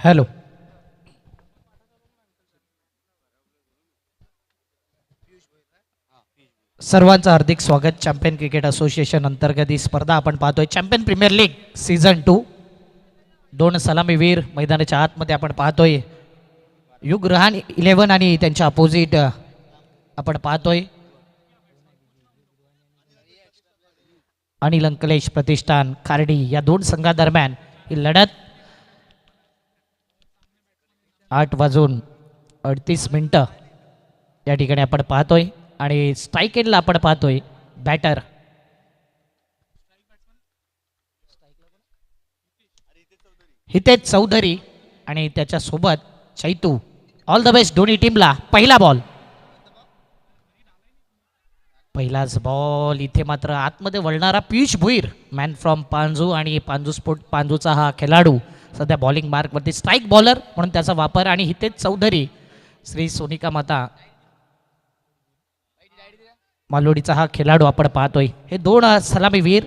Hello. सर्वांचं हार्दिक स्वागत. Champion cricket association अंतर्गत ही स्पर्धा आपण पाहतोय. Champion premier league season 2. दोन सलामीवीर मैदानाच्या आतमध्ये आपण पाहतोय. युग रहान 11 आणि त्यांच्या अपोजिट आपण पाहतोय अनिल अंकलेश प्रतिष्ठान खार्डी. या दोन संघादरम्यान ही लढत 8:38 या ठिकाणी आपण पाहतोय. आणि स्ट्राईक एंडला आपण पाहतोय बॅटर हितेश चौधरी आणि त्याच्यासोबत चैतू. ऑल द बेस्ट दोन्ही टीमला. पहिला बॉल, पहिलाच बॉल. इथे मात्र आतमध्ये वळणारा पियुष भुईर, मॅन फ्रॉम पांजू आणि पांजू स्पोर्ट पांजूचा हा खेळाडू सध्या बॉलिंग मार्कवरती. स्ट्राईक बॉलर म्हणून त्याचा वापर. आणि हितेश चौधरी श्री सोनिका माता मालोडीचा हा खेळाडू आपण पाहतोय. हे दोन सलामीवीर.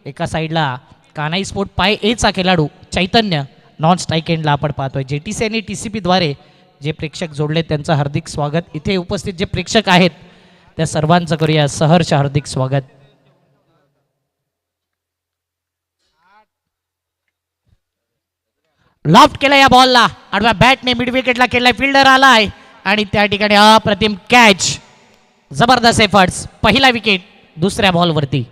एका साईडला कानाई स्पोर्ट पाय एचा खेळाडू चैतन्य नॉन स्ट्राईक एंडला आपण पाहतोय. JTC आणि TCP द्वारे जे प्रेक्षक जोडले त्यांचं हार्दिक स्वागत. इथे उपस्थित जे प्रेक्षक आहेत त्या सर्वांचं करूया सहर्ष हार्दिक स्वागत. लॉफ्ट केला या बॉलला. आडव्या बॅटने मिड विकेटला केलाय. फिल्डर आलाय आणि त्या ठिकाणी अप्रतिम कॅच. जबरदस्त एफर्ट्स. पहिला विकेट दुसऱ्या बॉलवरती.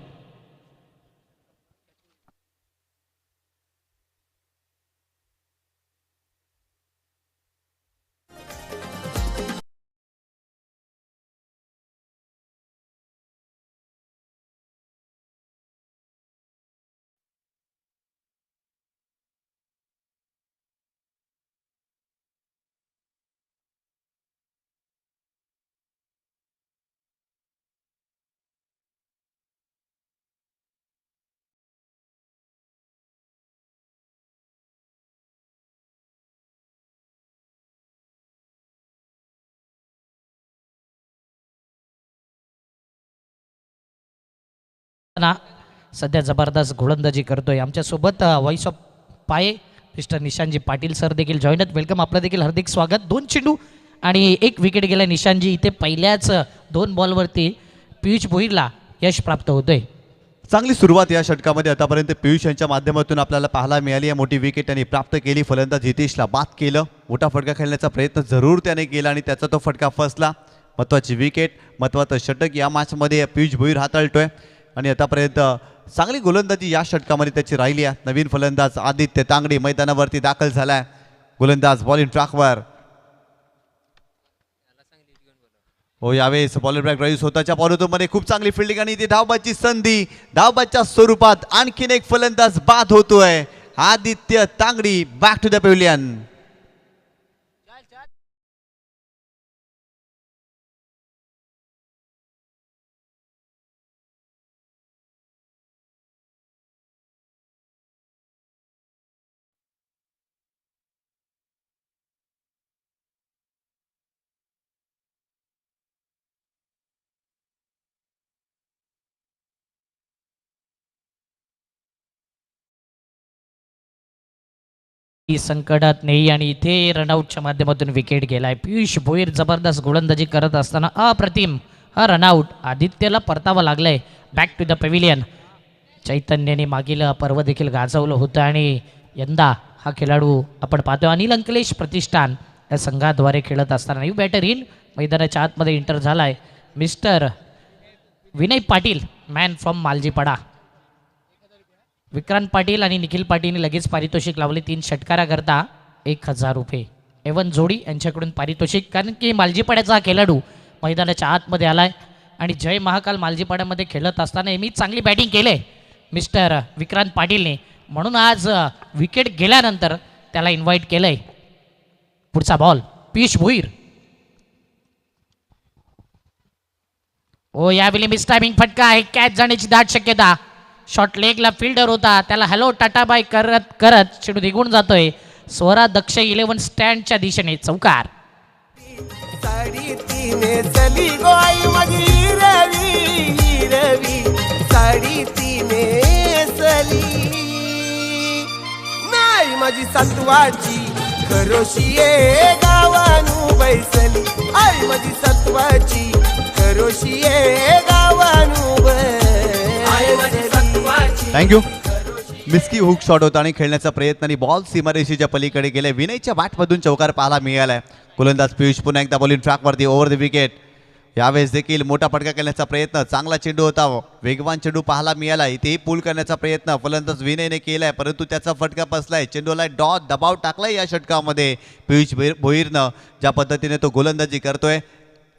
सध्या जबरदस्त गोलंदाजी करतोय. आमच्या सोबत व्हॉइस ऑफ पाये मिस्टर निशांतजी पाटील सर देखील जॉईन आहेत. वेलकम. आपलं देखील हार्दिक स्वागत. 2 चेंडू आणि 1 विकेट गेला निशांतजी. इथे पहिल्याच 2 बॉलवरती पियुष भोईरला यश प्राप्त होतोय. चांगली सुरुवात या षटकामध्ये आतापर्यंत पियुष यांच्या माध्यमातून आपल्याला पाहायला मिळाली आहे. मोठी विकेट त्यांनी प्राप्त केली. फलंदाज हितेशला बाद केलं. मोठा फटका खेळण्याचा प्रयत्न जरूर त्याने केला आणि त्याचा तो फटका फसला. महत्त्वाची विकेट, महत्त्वाचं षटक या मॅचमध्ये पियुष भोईर हाताळतोय. आणि आतापर्यंत चांगली गोलंदाजी या षटकामध्ये त्याची राहिली आहे. नवीन फलंदाज आदित्य तांगडी मैदानावरती दाखल झालाय. गोलंदाज बॉलिंग ट्रॅकवर. हो, यावेळेस बॉलर ब्रॅक राईस स्वतःच्या बॉलरमध्ये खूप चांगली फिल्डिंग आणि ती धावबाची संधी. धावबाच्या स्वरूपात आणखीन एक फलंदाज बाद होतोय. Aditya Tangdi back to the pavilion. संकटात नाही आणि इथे रनआउटच्या माध्यमातून विकेट गेलाय. पियुष भोईर जबरदस्त गोलंदाजी करत असताना अप्रतिम हा रनआउट. आदित्यला परतावं लागलंय बॅक टू द पॅव्हिलियन. चैतन्याने मागील पर्व देखील गाजवलं होतं आणि यंदा हा खेळाडू आपण पाहतो अनिल अंकलेश प्रतिष्ठान या संघाद्वारे खेळत असताना न्यू बॅटर इन मैदानाच्या आतमध्ये एंटर झालाय mister Vinay Patil, man from Maljipada. Vikrant Patil आणि निखिल पाटीलने लगेच पारितोषिक लावले. 3 षटकाराकरता 1000 रुपये. एवन जोडी यांच्याकडून पारितोषिक. कारण की मालजीपाड्याचा हा खेळाडू मैदानाच्या आतमध्ये आलाय आणि जय महाकाल मालजीपाड्यामध्ये खेळत असताना नेहमी चांगली बॅटिंग केले मिस्टर विक्रांत पाटीलने. म्हणून आज विकेट गेल्यानंतर त्याला इन्व्हाइट केलंय. पुढचा बॉल पियुष भोईर. हो, यावेळी मिस टायमिंग फटका आहे. कॅच जाण्याची दाट शक्यता. शॉर्ट लेगला फिल्डर होता, त्याला हॅलो टाटा बाय करत करत चेंडू निघून जातोय. स्वरा दक्ष 11 स्टँडच्या दिशेने. चौकार. साडी तिने चली गो आई माझी रवी रवी. साडी तिने चली नाही माझी सत्वाची खरोशिये गावानू बैसली आई माझी सत्वाची खरोशिये गावानू बैसली. थँक्यू. मिस्की हुक शॉट होता आणि खेळण्याचा प्रयत्न आणि बॉल सीमारेषेच्या पलीकडे गेले. विनयच्या बॅटमधून चौकार पाहायला मिळालाय. गोलंदाज पियुष पुन्हा एकदा बॉलिंग ट्रॅकवरती ओव्हर द विकेट. यावेळेस देखील मोठा फटका खेळण्याचा प्रयत्न. चांगला चेंडू होता, वेगवान चेंडू पाहायला मिळाला. इथेही पूल करण्याचा प्रयत्न फलंदाज विनयने केलाय, परंतु त्याचा फटका बसलाय. चेंडूला डॉट दबाव टाकलाय या षटकामध्ये पियुष भोईरनं. ज्या पद्धतीने तो गोलंदाजी करतोय,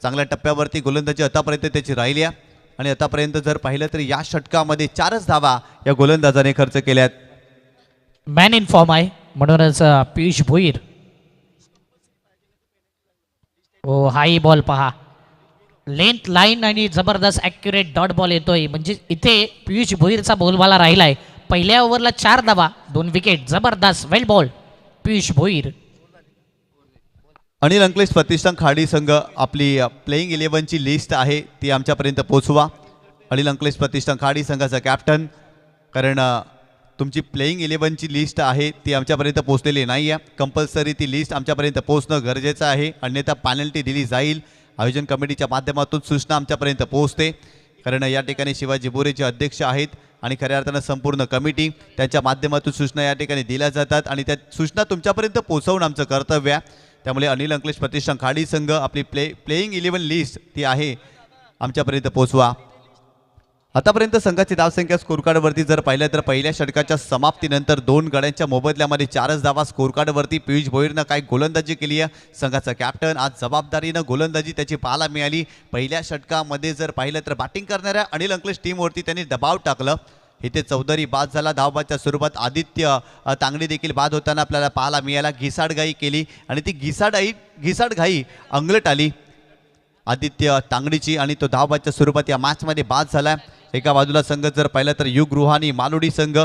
चांगल्या टप्प्यावरती गोलंदाजी आतापर्यंत त्याची राहिली आहे आणि आतापर्यंत जर पाहिलं तर या षटकामध्ये 4च धावा या गोलंदाजाने खर्च केल्यात. मॅन इन फॉर्म आहे म्हणूनच पियुष भोईर. ओ हाई बॉल पहा, लेंथ लाईन आणि जबरदस्त ॲक्युरेट डॉट बॉल येतोय. म्हणजे इथे पियुष भोईरचा बोलबाला राहिलाय. पहिल्या ओव्हरला 4 धावा 2 विकेट. जबरदस्त वेल बॉल पियुष भोईर. अनिल अंकलेश प्रतिष्ठान खाडी संघ आपली प्लेइंग 11ची लिस्ट आहे ती आमच्यापर्यंत पोचवा. अनिल अंकलेश प्रतिष्ठान खाडी संघाचा कॅप्टन, कारण तुमची प्लेइंग 11ची लिस्ट आहे ती आमच्यापर्यंत पोचलेली नाही आहे. कंपल्सरी ती लिस्ट आमच्यापर्यंत पोचणं गरजेचं आहे, अन्यथा पॅनल्टी दिली जाईल. आयोजन कमिटीच्या माध्यमातून सूचना आमच्यापर्यंत पोहोचते, कारण या ठिकाणी शिवाजी बोरेचे अध्यक्ष आहेत आणि खऱ्या अर्थानं संपूर्ण कमिटी, त्यांच्या माध्यमातून सूचना या ठिकाणी दिल्या जातात आणि त्या सूचना तुमच्यापर्यंत पोहोचवणं आमचं कर्तव्य आहे. त्यामुळे अनिल अंकलेश प्रतिष्ठान खाडी संघ आपली प्लेइंग 11 लिस्ट ती आहे आमच्यापर्यंत पोहोचवा. आतापर्यंत संघाची धावसंख्या स्कोरकार्डवरती जर पाहिलं तर पहिल्या षटकाच्या समाप्तीनंतर 2 गड्यांच्या मोबदल्यामध्ये 4च धावा स्कोरकार्डवरती पियुष भोईरनं काय गोलंदाजी केली आहे. संघाचा कॅप्टन आज जबाबदारीनं गोलंदाजी त्याची पाहायला मिळाली. पहिल्या षटकामध्ये जर पाहिलं तर बॅटिंग करणाऱ्या अनिल अंकलेश टीमवरती त्यांनी दबाव टाकलं. इथे चौधरी बाद झाला. धावबाच्या स्वरूपात आदित्य तांगडी देखील बाद होताना आपल्याला पाहायला मिळाला. घिसाडघाई केली आणि ती घिसाडघाई अंगलट आली आदित्य तांगडीची आणि तो धावबाच्या स्वरूपात या मॅचमध्ये बाद झाला. एका बाजूला संघ जर पाहिलं तर युग रुहानी मालोडी संघ,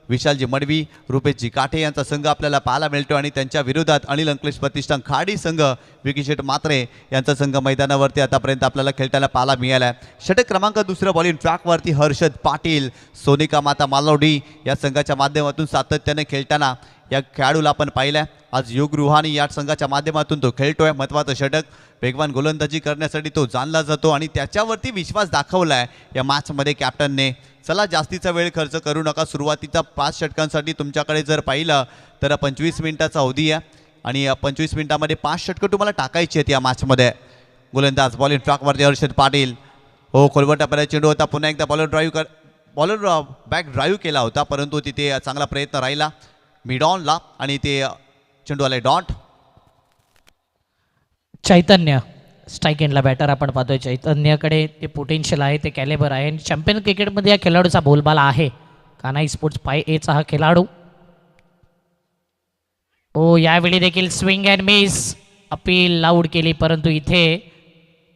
विशालजी मडवी, रुपेशजी काठे यांचा संघ आपल्याला पाहायला मिळतो आणि त्यांच्या विरोधात अनिल अंकलेश प्रतिष्ठान खाडी संघ, विकीशेट मात्रे यांचा संघ मैदानावरती आतापर्यंत आपल्याला खेळताना पाहायला मिळाला आहे. षटक क्रमांक 2 बॉलिंग ट्रॅकवरती हर्षद पाटील, सोनिका माता मालोडी या संघाच्या माध्यमातून सातत्याने खेळताना या खेळाडूला आपण पाहिलं. आज युग रुहानी या संघाच्या माध्यमातून तो खेळतोय. महत्त्वाचं षटक, वेगवान गोलंदाजी करण्यासाठी तो जाणला जातो आणि त्याच्यावरती विश्वास दाखवला आहे या मॅचमध्ये कॅप्टनने. चला जास्तीचा वेळ खर्च करू नका. सुरुवातीचा 5 षटकांसाठी तुमच्याकडे जर पाहिलं तर 25 मिनिटाचा अवधी आहे आणि 25 मिनिटामध्ये 5 षटकं तुम्हाला टाकायची आहेत या मॅचमध्ये. गोलंदाज बॉलिंग ट्रॅकवरती हर्षद पाटील. हो, खोलवर टप्प्याला चेंडू होता. पुन्हा एकदा बॉलर बॅक ड्राईव्ह केला होता, परंतु तिथे चांगला प्रयत्न राहिला मिडॉनला आणि ते चेंडू आले डॉट. चैतन्य स्ट्राईक एंडला बॅटर आपण पाहतोय. चैतन्यकडे ते पोटेन्शियल आहे, ते कॅलेबर आहे आणि चॅम्पियन क्रिकेटमध्ये या खेळाडूचा बोलबाला आहे. कान्हाई स्पोर्ट्स 5A हा खेळाडू. ओ यावेळी देखील swing and miss appeal loud केली, परंतु इथे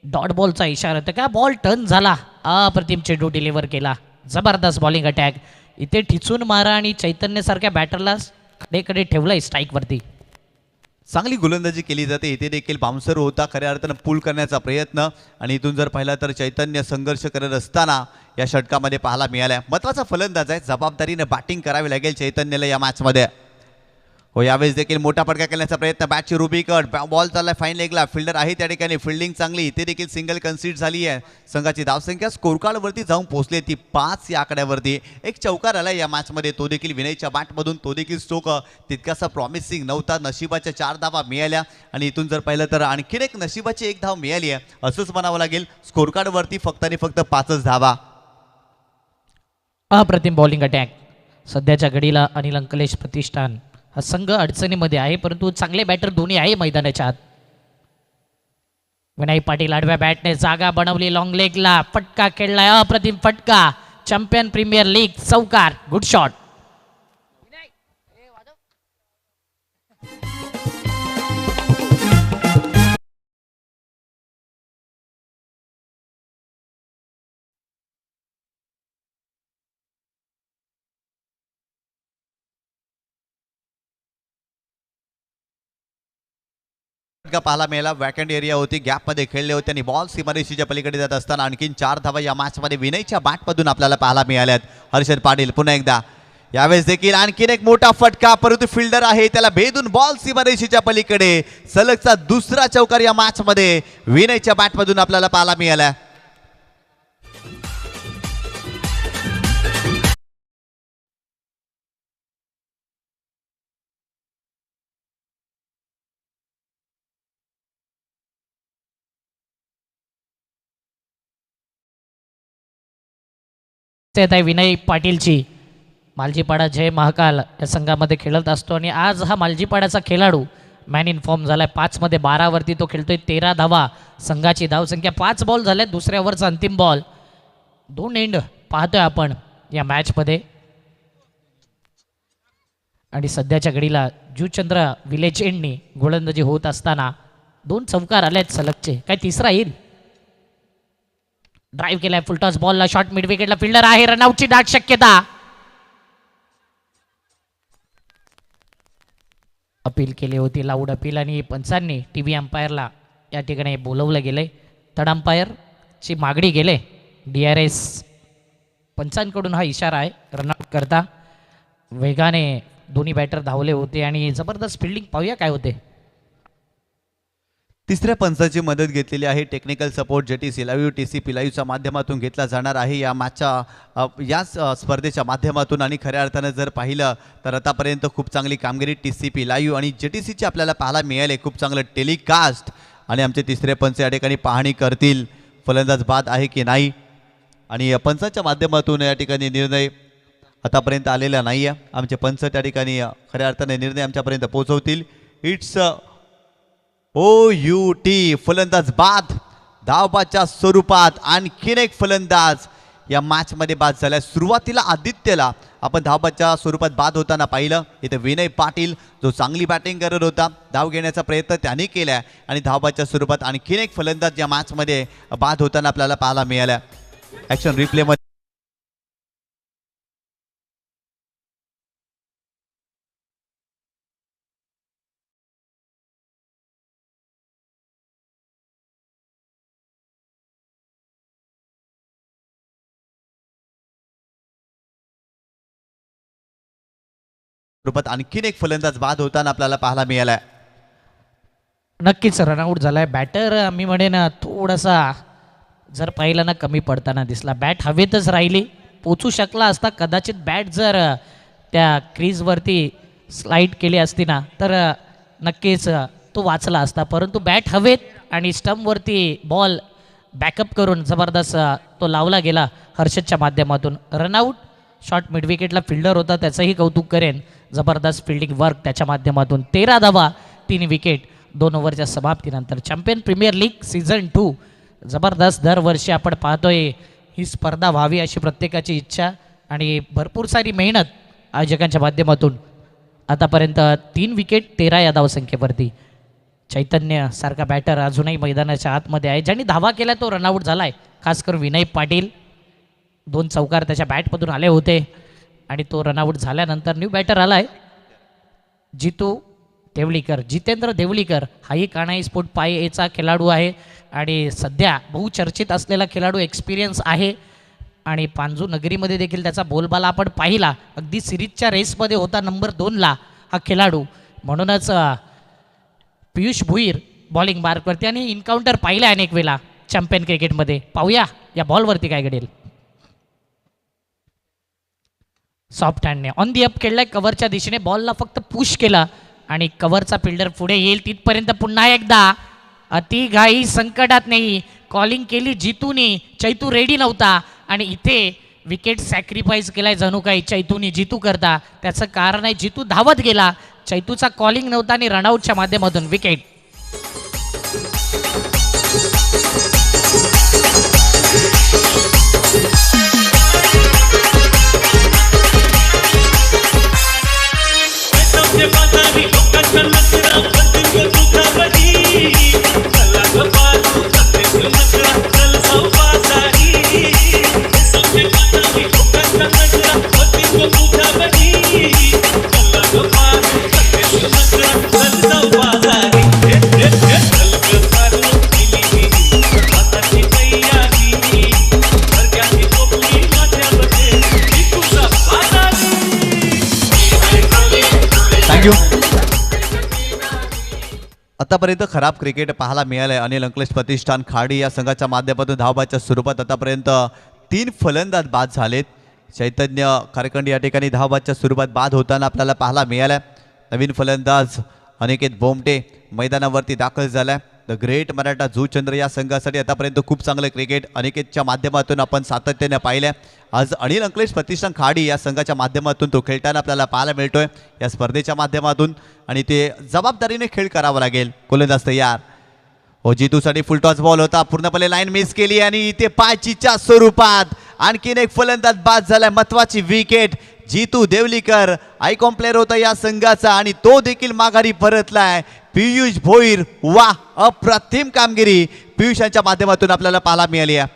डॉट बॉलचा इशारा होता का बॉल टर्न झाला. अप्रतिम चेंडू डिलिव्हर केला. जबरदस्त बॉलिंग अटॅक. इथे ठिचून मारा आणि चैतन्यसारख्या बॅटरला कडेकडे ठेवलंय स्ट्राईकवरती. चांगली गोलंदाजी केली जाते. इथे देखील बाउन्सर होता, खऱ्या अर्थानं पूल करण्याचा प्रयत्न आणि इथून जर पाहिला तर चैतन्य संघर्ष करत असताना या षटकामध्ये पाहायला मिळाला. महत्त्वाचा फलंदाज आहे, जबाबदारीने बॅटिंग करावी लागेल चैतन्यला या मॅचमध्ये. हो, यावेळेस देखील मोठा फटका करण्याचा प्रयत्न. बॅटची रुबी कट, बॉल चाललाय फाईन लेगला. फिल्डर आहे त्या ठिकाणी, फिल्डिंग चांगली. इथे देखील सिंगल कन्सीड झाली आहे. संघाची धावसंख्या स्कोरकार्डवरती जाऊन पोहोचली ती 5 या आकड्यावरती. एक चौकार आला या मॅचमध्ये, तो देखील विनयच्या बॅटमधून. तो देखील स्ट्रोक तितकासा प्रॉमिसिंग नव्हता. नशिबाच्या 4 धावा मिळाल्या आणि इथून जर पाहिलं तर आणखीन एक नशिबाची 1 धाव मिळाली आहे असंच म्हणावं लागेल. स्कोरकार्डवरती फक्त आणि फक्त 5च धावा. अप्रतिम बॉलिंग अटॅक. सध्याच्या घडीला अनिल अंकलेश प्रतिष्ठान हा संघ अडचणीमध्ये आहे, परंतु चांगले बॅटर दोन्ही आहे मैदानाच्या आत. विनय पाटील आडव्या बॅटने जागा बनवली. लॉंग लेगला फटका खेळलाय. अप्रतिम फटका. चॅम्पियन प्रीमियर लीग चौकार. Good shot. पाहायला मिळाला. वॅकंट एरिया होती, गॅपमध्ये खेळले होते आणि बॉल सीमारेषेच्या पलीकडे जात असताना आणखीन 4 धावा या मॅचमध्ये विनयच्या बॅटमधून आपल्याला पाहायला मिळाल्यात. हर्षद पाटील पुन्हा एकदा यावेळेस देखील आणखीन एक मोठा फटका, परंतु फिल्डर आहे त्याला भेदून बॉल सीमारेषेच्या पलीकडे. सलगचा दुसरा चौकार या मॅच मध्ये विनयच्या बॅटमधून आपल्याला पाहायला मिळाला. विनय पाटीलची. मालजीपाडा जय महाकाल या संघामध्ये खेळत असतो आणि आज हा मालजीपाड्याचा खेळाडू मॅन इन फॉर्म झालाय. 5 मध्ये 12 वरती तो खेळतोय. 13 धावा संघाची धावसंख्या. 5 बॉल झाल्या, दुसऱ्या ओव्हरचा अंतिम बॉल. 2 एंड पाहतोय आपण या मॅचमध्ये. आणि सध्याच्या घडीला जुचंद्र विलेज एंडनी गोलंदाजी होत असताना 2 चौकार आलेत सलगचे. काय तिसरा येईल? ड्राईव्ह केलाय फुलटॉस बॉलला. शॉर्ट मिड विकेटला फिल्डर आहे. रनआउटची दाट शक्यता. अपील केली होती, लाऊड अपील, आणि पंचांनी टीव्ही अंपायरला या ठिकाणी बोलवलं गेले. थर्ड अंपायरची मागणी गेले. DRS पंचांकडून हा इशारा आहे रनआउट करता. वेगाने दोन्ही बॅटर धावले होते आणि जबरदस्त फिल्डिंग. पाहूया काय होते. तिसऱ्या पंचाची मदत घेतलेली आहे. Technical support JTC live TCP लाईव्हच्या माध्यमातून घेतला जाणार आहे या मॅचच्या याच स्पर्धेच्या माध्यमातून. आणि खऱ्या अर्थानं जर पाहिलं तर आतापर्यंत खूप चांगली कामगिरी TCP लाईव्ह आणि JTCची आपल्याला पाहायला मिळाले. खूप चांगलं टेलिकास्ट. आणि आमचे तिसरे पंच या ठिकाणी पाहणी करतील फलंदाज बाद आहे की नाही. आणि पंचाच्या माध्यमातून या ठिकाणी निर्णय आतापर्यंत आलेला नाही आहे. आमचे पंच त्या ठिकाणी खऱ्या अर्थाने निर्णय आमच्यापर्यंत पोहोचवतील. It's OUT. फलंदाज बाद धावबाच्या स्वरूपात. आणखीन एक फलंदाज या मॅचमध्ये बाद झाला. सुरुवातीला आदित्यला आपण धावबाच्या स्वरूपात बाद होताना पाहिलं. इथे विनय पाटील जो चांगली बॅटिंग करत होता, धाव घेण्याचा प्रयत्न त्याने केला आणि धावबाच्या स्वरूपात आणखीन एक फलंदाज या मॅचमध्ये बाद होताना आपल्याला पाहायला मिळाला. ॲक्शन रिप्लेमध्ये रूपात आणखीन एक फलंदाज बाद होताना आपल्याला पाहायला मिळाला. नक्कीच रनआउट झालाय. बॅटर मी म्हणेन थोडासा जर पाहिला ना कमी पडताना दिसला. बॅट हवेतच राहिली. पोचू शकला असता कदाचित. बॅट जर त्या क्रीजवरती स्लाईड केली असती ना तर नक्कीच तो वाचला असता. परंतु बॅट हवेत आणि स्टंपवरती बॉल बॅकअप करून जबरदस्त तो लावला गेला हर्षदच्या माध्यमातून. रनआउट. शॉर्ट मिड विकेटला फिल्डर होता, त्याचंही कौतुक करेन. जबरदस्त फिल्डिंग वर्क त्याच्या माध्यमातून. 13 धावा, 3 विकेट 2 ओव्हरच्या समाप्तीनंतर. चॅम्पियन प्रीमियर लीग सीझन 2 जबरदस्त. दरवर्षी आपण पाहतोय ही स्पर्धा व्हावी अशी प्रत्येकाची इच्छा आणि भरपूर सारी मेहनत आयोजकांच्या माध्यमातून. आतापर्यंत 3 विकेट 13 या धावसंख्येवरती. चैतन्य सारखा बॅटर अजूनही मैदानाच्या आतमध्ये आहे. ज्यांनी धावा केल्या तो रनआउट झालाय. खास करून विनय पाटील. 2 चौकार त्याच्या बॅटमधून आले होते आणि तो रनआउट झाल्यानंतर न्यू बॅटर आलाय जितू देवळीकर. जितेंद्र देवळीकर हाही कानाई स्पोर्ट पायचा खेळाडू आहे आणि सध्या बहुचर्चित असलेला खेळाडू. एक्सपिरियन्स आहे आणि पांजू नगरीमध्ये देखील त्याचा बोलबाला आपण पाहिला. अगदी सिरीजच्या रेसमध्ये होता नंबर 2ला हा खेळाडू. म्हणूनच पियुष भुईर बॉलिंग मार्कवरती आणि इन्काउंटर पाहिला अनेक वेळा चॅम्पियन क्रिकेटमध्ये. पाहूया या बॉलवरती काय घडेल. सॉफ्ट हँडने ऑन दी अप खेळलाय. कव्हरच्या दिशेने बॉलला फक्त पुश केला आणि कव्हरचा फिल्डर पुढे येईल तिथपर्यंत पुन्हा एकदा अति घाई संकटात नाही. कॉलिंग केली जितूनी. चैतू रेडी नव्हता आणि इथे विकेट सॅक्रिफाईस केलाय जणू काही चैतूनी जितू करता. त्याचं कारण आहे जितू धावत गेला. चैतूचा कॉलिंग नव्हता आणि रनआउटच्या माध्यमातून विकेट. आतापर्यंत खराब क्रिकेट पाहायला मिळालंय. अनिल अंकलेश प्रतिष्ठान खाडी या संघाच्या माध्यमातून धावबाच्या स्वरूपात आतापर्यंत 3 फलंदाज बाद झालेत. चैतन्य कारखंड या ठिकाणी धावबाच्या स्वरूपात बाद होताना आपल्याला पाहायला मिळालं. नवीन फलंदाज अनिकेत बोमटे मैदानावरती दाखल झालाय. द ग्रेट मराठा जुचंद्र या संघासाठी आतापर्यंत खूप चांगलं क्रिकेट अनिकेतच्या माध्यमातून आपण सातत्याने पाहिलं. आज अनिल अंकलेश प्रतिष्ठान खाडी या संघाच्या माध्यमातून तो खेळताना आपल्याला पाहायला मिळतोय या स्पर्धेच्या माध्यमातून. आणि ते जबाबदारीने खेळ करावा लागेल. गोलंदाज तयार. हो, जितूसाठी फुल टॉस बॉल होता, पूर्णपणे लाईन मिस केली आणि इथे पायचीच्या स्वरूपात आणखीन एक फलंदाज बाद झालाय. महत्वाची विकेट. जितू देवलीकर आयकॉन प्लेअर होता या संघाचा आणि तो देखील माघारी परतलाय. पियुष भोईर, वा, अप्रतिम कामगिरी पियुष यांच्या माध्यमातून आपल्याला पाहायला मिळाली आहे.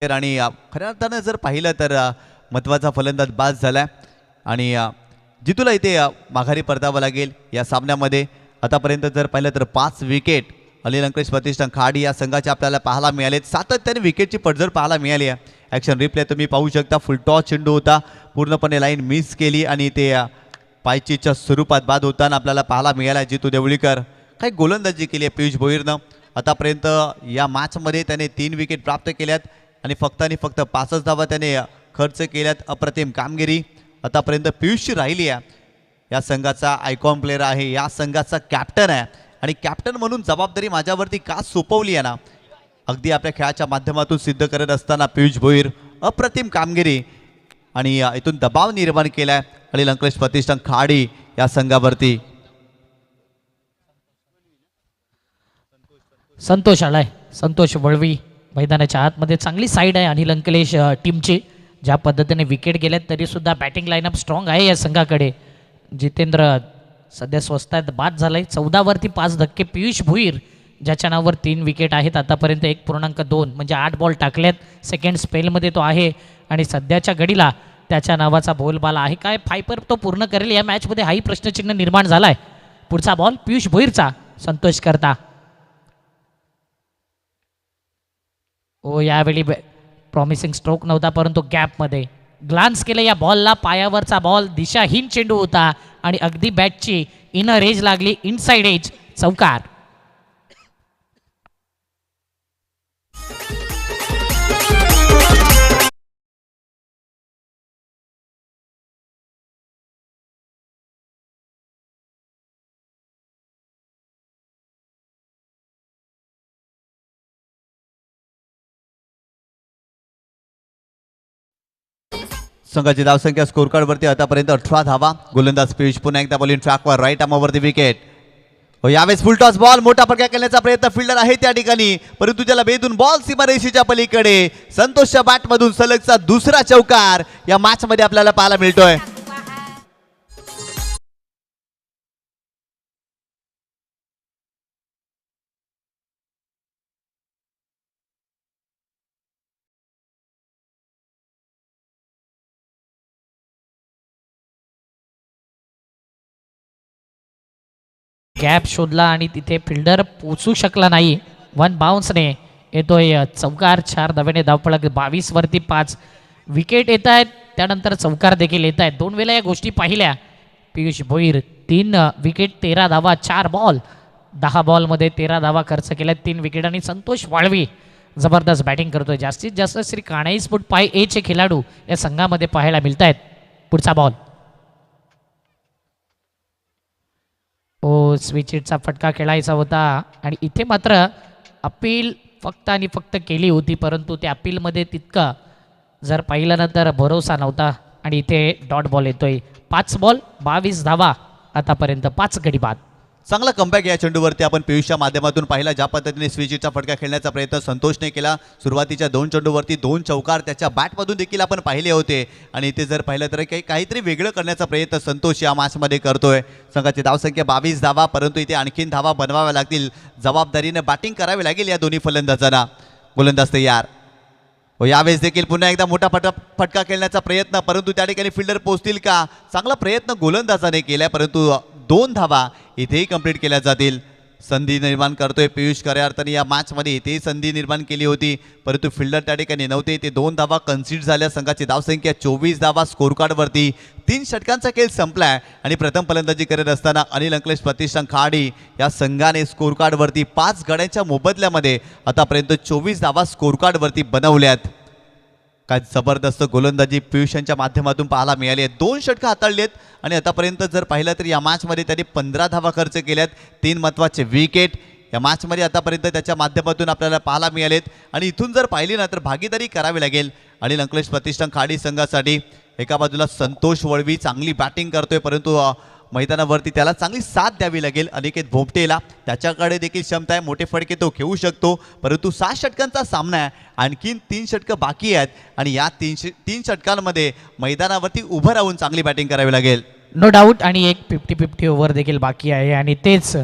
आणि खऱ्या अर्थानं जर पाहिलं तर महत्त्वाचा फलंदाज बाद झालाय आणि जितूला इथे माघारी परतावं लागेल या सामन्यामध्ये. आतापर्यंत जर पाहिलं तर 5 विकेट अनिल अंकलेश प्रतिष्ठान खाडी या संघाचे आपल्याला पाहायला मिळालेत. सातत्याने विकेटची पडझड पाहायला मिळाली आहे. ॲक्शन रिप्ले तुम्ही पाहू शकता. फुल टॉस चेंडू होता, पूर्णपणे लाईन मिस केली आणि ते पायचीच्या स्वरूपात बाद होताना आपल्याला पाहायला मिळाला. जितू देवळीकर काही गोलंदाजी केली आहे पियुष भोईरनं. आतापर्यंत या मॅचमध्ये त्याने 3 विकेट प्राप्त केल्यात आणि फक्त 5 धावा त्याने खर्च केल्यात. अप्रतिम कामगिरी आतापर्यंत पियुषची राहिली आहे. या संघाचा आयकॉन प्लेअर आहे, या संघाचा कॅप्टन आहे आणि कॅप्टन म्हणून जबाबदारी माझ्यावरती का सोपवली आहे ना, अगदी आपल्या खेळाच्या माध्यमातून सिद्ध करत असताना पियुष भोईर अप्रतिम कामगिरी आणि इथून दबाव निर्माण केलाय अनिल अंकलेश प्रतिष्ठान खाडी या संघावरती. संतोष आलाय. संतोष वळवी मैदानाच्या आतमध्ये चांगली साईड आहे अनिल अंकलेश टीमची. ज्या पद्धतीने विकेट गेल्यात तरी सुद्धा बॅटिंग लाईनअप स्ट्रॉंग आहे या संघाकडे. जितेंद्र सध्या स्वस्त आहेत, बाद झालाय. 14वरती 5 धक्के. पियुष भोईर ज्याच्या नावावर 3 विकेट आहेत आतापर्यंत 1.2 म्हणजे 8 बॉल टाकल्यात. सेकंड स्पेलमध्ये तो आहे आणि सध्याच्या घडीला त्याच्या नावाचा बोलबाला आहे. काय फायपर तो पूर्ण करेल या मॅचमध्ये हाही प्रश्नचिन्ह निर्माण झालाय. पुढचा बॉल पियुष भोईरचा संतोष करता. ओ, यावेळी प्रॉमिसिंग स्ट्रोक नव्हता परंतु गॅपमध्ये ग्लान्स केलं या बॉलला. पायावरचा बॉल, दिशाहीन चेंडू होता आणि अगदी बॅटची इनर एज लागली, इनसाइड एज, चौकार. संघाची धावसंख्या स्कोर कार्डवरती आतापर्यंत 18 धावा. गोलंदाज पियुष पुन्हा एकदा बॉलिंग ट्रॅकवर, राईट आर्मवरती विकेट. यावेळेस फुल टॉस बॉल, मोठा फटका खेळण्याचा प्रयत्न फिल्डर आहे त्या ठिकाणी परंतु त्याला भेदून बॉल सीमारेषेच्या पलीकडे. संतोषच्या बॅटमधून सलगचा दुसरा चौकार या मॅच मध्ये आपल्याला पाहायला मिळतोय. गॅप शोधला आणि तिथे फिल्डर पोचू शकला नाही. 1 बाउन्सने येतोय चौकार. 4 धाव्याने धावपळक. 22वरती 5 विकेट येत आहेत, त्यानंतर चौकार देखील येत आहेत. 2 वेळा या गोष्टी पाहिल्या. पियुष भोईर 3 विकेट 13 धावा, 4 बॉल 10 बॉलमध्ये 13 धावा खर्च केल्या, 3 विकेट. आणि संतोष वाळवी जबरदस्त बॅटिंग करतोय. जास्तीत जास्त श्री काणाई स्पोर्ट पाय ए चे खेळाडू या संघामध्ये पाहायला मिळत आहेत. पुढचा बॉल. ओ, स्विचिटचा फटका खेळायचा होता आणि इथे मात्र अपील फक्त आणि फक्त केली होती परंतु त्या अपीलमध्ये तितका जर पाहिल्यानंतर भरोसा नव्हता आणि इथे डॉट बॉल येतोय. 5 बॉल 22 धावा आतापर्यंत 5 गडी बाद. चांगला कमबॅक या चेंडूवरती आपण पियुषच्या माध्यमातून पाहिला. ज्या पद्धतीने स्विचिटचा फटका खेळण्याचा प्रयत्न संतोषने केला. सुरुवातीच्या 2 चेंडूवरती 2 चौकार त्याच्या बॅटमधून देखील आपण पाहिले होते आणि इथे जर पाहिलं तर काहीतरी वेगळं करण्याचा प्रयत्न संतोष या मॅचमध्ये करतोय. संघाची धावसंख्या 22 धावा, परंतु इथे आणखीन धावा बनवाव्या लागतील. जबाबदारीने बॅटिंग करावी लागेल या दोन्ही फलंदाजांना. गोलंदाज तयार. यावेळेस देखील पुन्हा एकदा मोठा फटका खेळण्याचा प्रयत्न, परंतु त्या ठिकाणी फिल्डर पोहोचतील का? चांगला प्रयत्न गोलंदाजाने केलाय, परंतु 2 धावा इथेही कंप्लीट केल्या जातील. संधी निर्माण करतोय पियुष खऱ्या अर्थाने या मॅचमध्ये इथेही संधी निर्माण केली होती, परंतु फिल्डर त्या ठिकाणी नव्हते. ते 2 धावा कन्सीड झाल्या. संघाची धावसंख्या 24 धावा स्कोर कार्डवरती. 3 षटकांचा खेळ संपलाय आणि प्रथम फलंदाजी करत असताना अनिल अंकलेश प्रतिष्ठान खाडी या संघाने स्कोर कार्डवरती 5 गड्यांच्या मोबदल्यामध्ये आतापर्यंत 24 धावा स्कोर कार्डवरती बनवल्यात. काय जबरदस्त गोलंदाजी पियुष यांच्या माध्यमातून पाहायला मिळाली आहे. 2 षटकं हाताळली आहेत आणि आतापर्यंत जर पाहिलं तर या मॅचमध्ये त्यांनी 15 धावा खर्च केल्यात. 3 महत्त्वाचे विकेट या मॅचमध्ये आतापर्यंत त्याच्या माध्यमातून आपल्याला पाहायला मिळालेत. आणि इथून जर पाहिली ना तर भागीदारी करावी लागेल अनिल अंकलेश प्रतिष्ठान खाडी संघासाठी. एका बाजूला संतोष वळवी चांगली बॅटिंग करतोय, परंतु मैदानावरती त्याला चांगली साथ द्यावी लागेल. अनिकेत भोमटेला त्याच्याकडे देखील क्षमता आहे, मोठे फटके तो घेऊ शकतो, परंतु 6 षटकांचा सामना आहे. आणखीन 3 षटकं बाकी आहेत आणि या 3 षटकांमध्ये मैदानावरती उभं राहून चांगली बॅटिंग करावी लागेल. No doubt. आणि एक 50-50 ओव्हर देखील बाकी आहे आणि तेच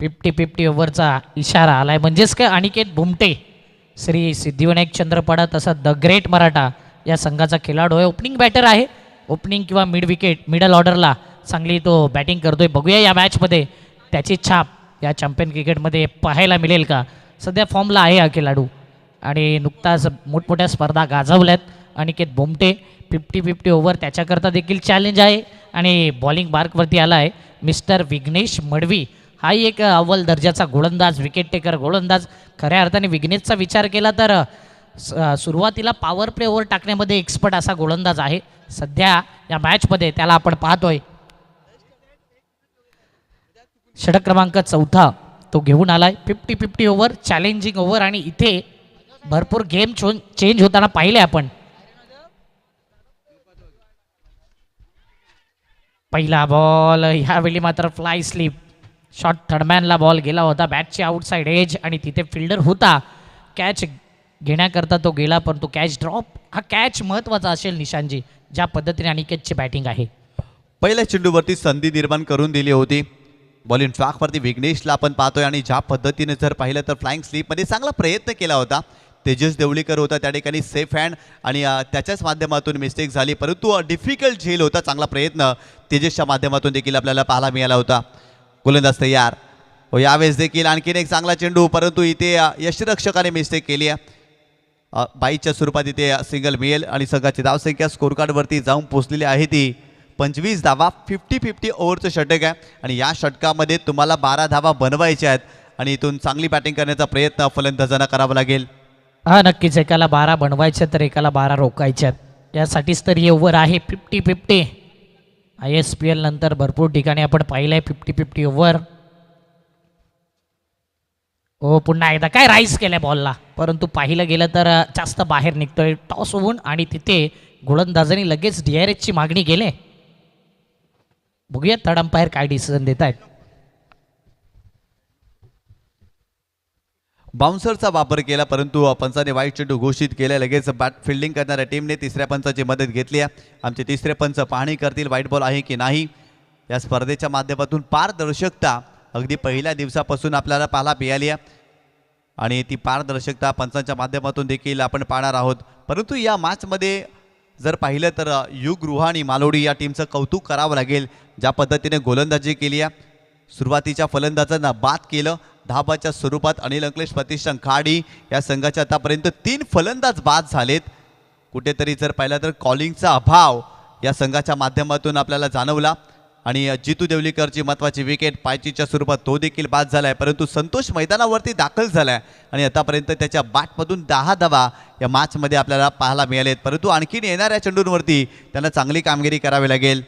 50-50 ओव्हरचा इशारा आलाय. म्हणजेच काय, अनिकेत भुमटे, श्री सिद्धिविनायक चंद्रपाडा तसा द ग्रेट मराठा या संघाचा खेळाडू आहे. ओपनिंग बॅटर आहे. ओपनिंग किंवा मिडल ऑर्डरला चांगली तो बॅटिंग करतोय. बघूया या मॅचमध्ये त्याची छाप या चॅम्पियन क्रिकेटमध्ये पाहायला मिळेल का. सध्या फॉर्मला आहे हा खेळाडू आणि नुकताच मोठमोठ्या स्पर्धा गाजवल्यात. अनिकेत भोमटे 50-50 ओव्हर त्याच्याकरता देखील चॅलेंज आहे. आणि बॉलिंग मार्कवरती आला आहे मिस्टर विघ्नेश मडवी. हाही एक अव्वल दर्जाचा गोलंदाज, विकेट टेकर गोलंदाज. खऱ्या अर्थाने विघ्नेशचा विचार केला तर सुरुवातीला पॉवर प्ले ओव्हर टाकण्यामध्ये एक्सपर्ट असा गोलंदाज आहे. सध्या या मॅचमध्ये त्याला आपण पाहतोय. षटक क्रमांक 4 तो घेऊन आलाय. 50-50 ओव्हर चॅलेंजिंग ओव्हर आणि इथे भरपूर गेम चेंज होताना पाहिले आपण. पहिला बॉल, ह्यावेळी मात्र फ्लाय स्लिप शॉर्ट थर्डमॅनला बॉल गेला होता. बॅटची आउटसाईड एज आणि तिथे फिल्डर होता. कॅच घेण्याकरता तो गेला, पण तो कॅच ड्रॉप. हा कॅच महत्त्वाचा असेल निशांजी, ज्या पद्धतीने अनिकेतची बॅटिंग आहे. पहिल्या चेंडूवरती संधी निर्माण करून दिली होती. बॉलिंग ट्रॅकवरती विघ्नेशला आपण पाहतोय आणि ज्या पद्धतीने जर पाहिलं तर फ्लाइंग स्लीपमध्ये चांगला प्रयत्न केला होता. तेजस देवळीकर होता त्या ठिकाणी सेफ हँड आणि त्याच्याच माध्यमातून मिस्टेक झाली, परंतु डिफिकल्ट झेल होता. चांगला प्रयत्न तेजसच्या माध्यमातून देखील आपल्याला पाहायला मिळाला होता. गोलंदाज तयार. यावेळेस देखील आणखीन एक चांगला चेंडू, परंतु इथे यष्टिरक्षकाने मिस्टेक केली आहे. 22च्या स्वरूपात इथे सिंगल मिळेल आणि संघाची धावसंख्या स्कोर कार्डवरती जाऊन पोहोचलेली आहे ती 25 धावा. 50-50 ओव्हरचं षटक आहे आणि या षटकामध्ये तुम्हाला 12 धावा बनवायच्या आहेत आणि इथून चांगली बॅटिंग करण्याचा प्रयत्न फलंदाजांना करावा लागेल. हा नक्कीच. एकाला 12 बनवायच्या तर एकाला 12 रोखायच्यात. यासाठीच तर ही ओव्हर आहे 50-50. ISPL नंतर भरपूर ठिकाणी आपण पाहिलं आहे 50-50 ओव्हर. हो, पुन्हा एकदा काय राईस केलंय बॉलला, परंतु पाहिलं गेलं तर जास्त बाहेर निघतोय टॉस होऊन आणि तिथे गोलंदाजांनी लगेच DRSची मागणी केली. बघूया थर्ड अंपायर काय डिसिजन देत आहेत. बाउन्सरचा वापर केला, परंतु पंचाने वाईट चेंडू घोषित केला. लगेच बॅट फिल्डिंग करणाऱ्या टीमने तिसऱ्या पंचाची मदत घेतली आहे. आमचे तिसरे पंच पाहणी करतील व्हाईट बॉल आहे की नाही. या स्पर्धेच्या माध्यमातून पारदर्शकता अगदी पहिल्या दिवसापासून आपल्याला पाहायला मिळाली आहे आणि ती पारदर्शकता पंचांच्या माध्यमातून देखील आपण पाहणार आहोत. परंतु या मॅचमध्ये जर पाहिलं तर युग रुहाणी मालोडी या टीमचं कौतुक करावं लागेल. ज्या पद्धतीने गोलंदाजी केली आहे, सुरुवातीच्या फलंदाजांना बाद केलं. धाबाच्या स्वरूपात अनिल अंकलेश प्रतिष्ठान खाडी या संघाच्या आतापर्यंत 3 फलंदाज बाद झालेत. कुठेतरी जर पाहिलं तर कॉलिंगचा अभाव या संघाच्या माध्यमातून आपल्याला जाणवला आणि जितू देवलीकरची महत्त्वाची विकेट पायचीच्या स्वरूपात तो देखील बाद झाला आहे. परंतु संतोष मैदानावरती दाखल झाला आहे आणि आतापर्यंत त्याच्या बॅटमधून 10 धावा या मॅचमध्ये आपल्याला पाहायला मिळालेत. परंतु आणखीन येणाऱ्या चेंडूंवरती त्यांना चांगली कामगिरी करावी लागेल.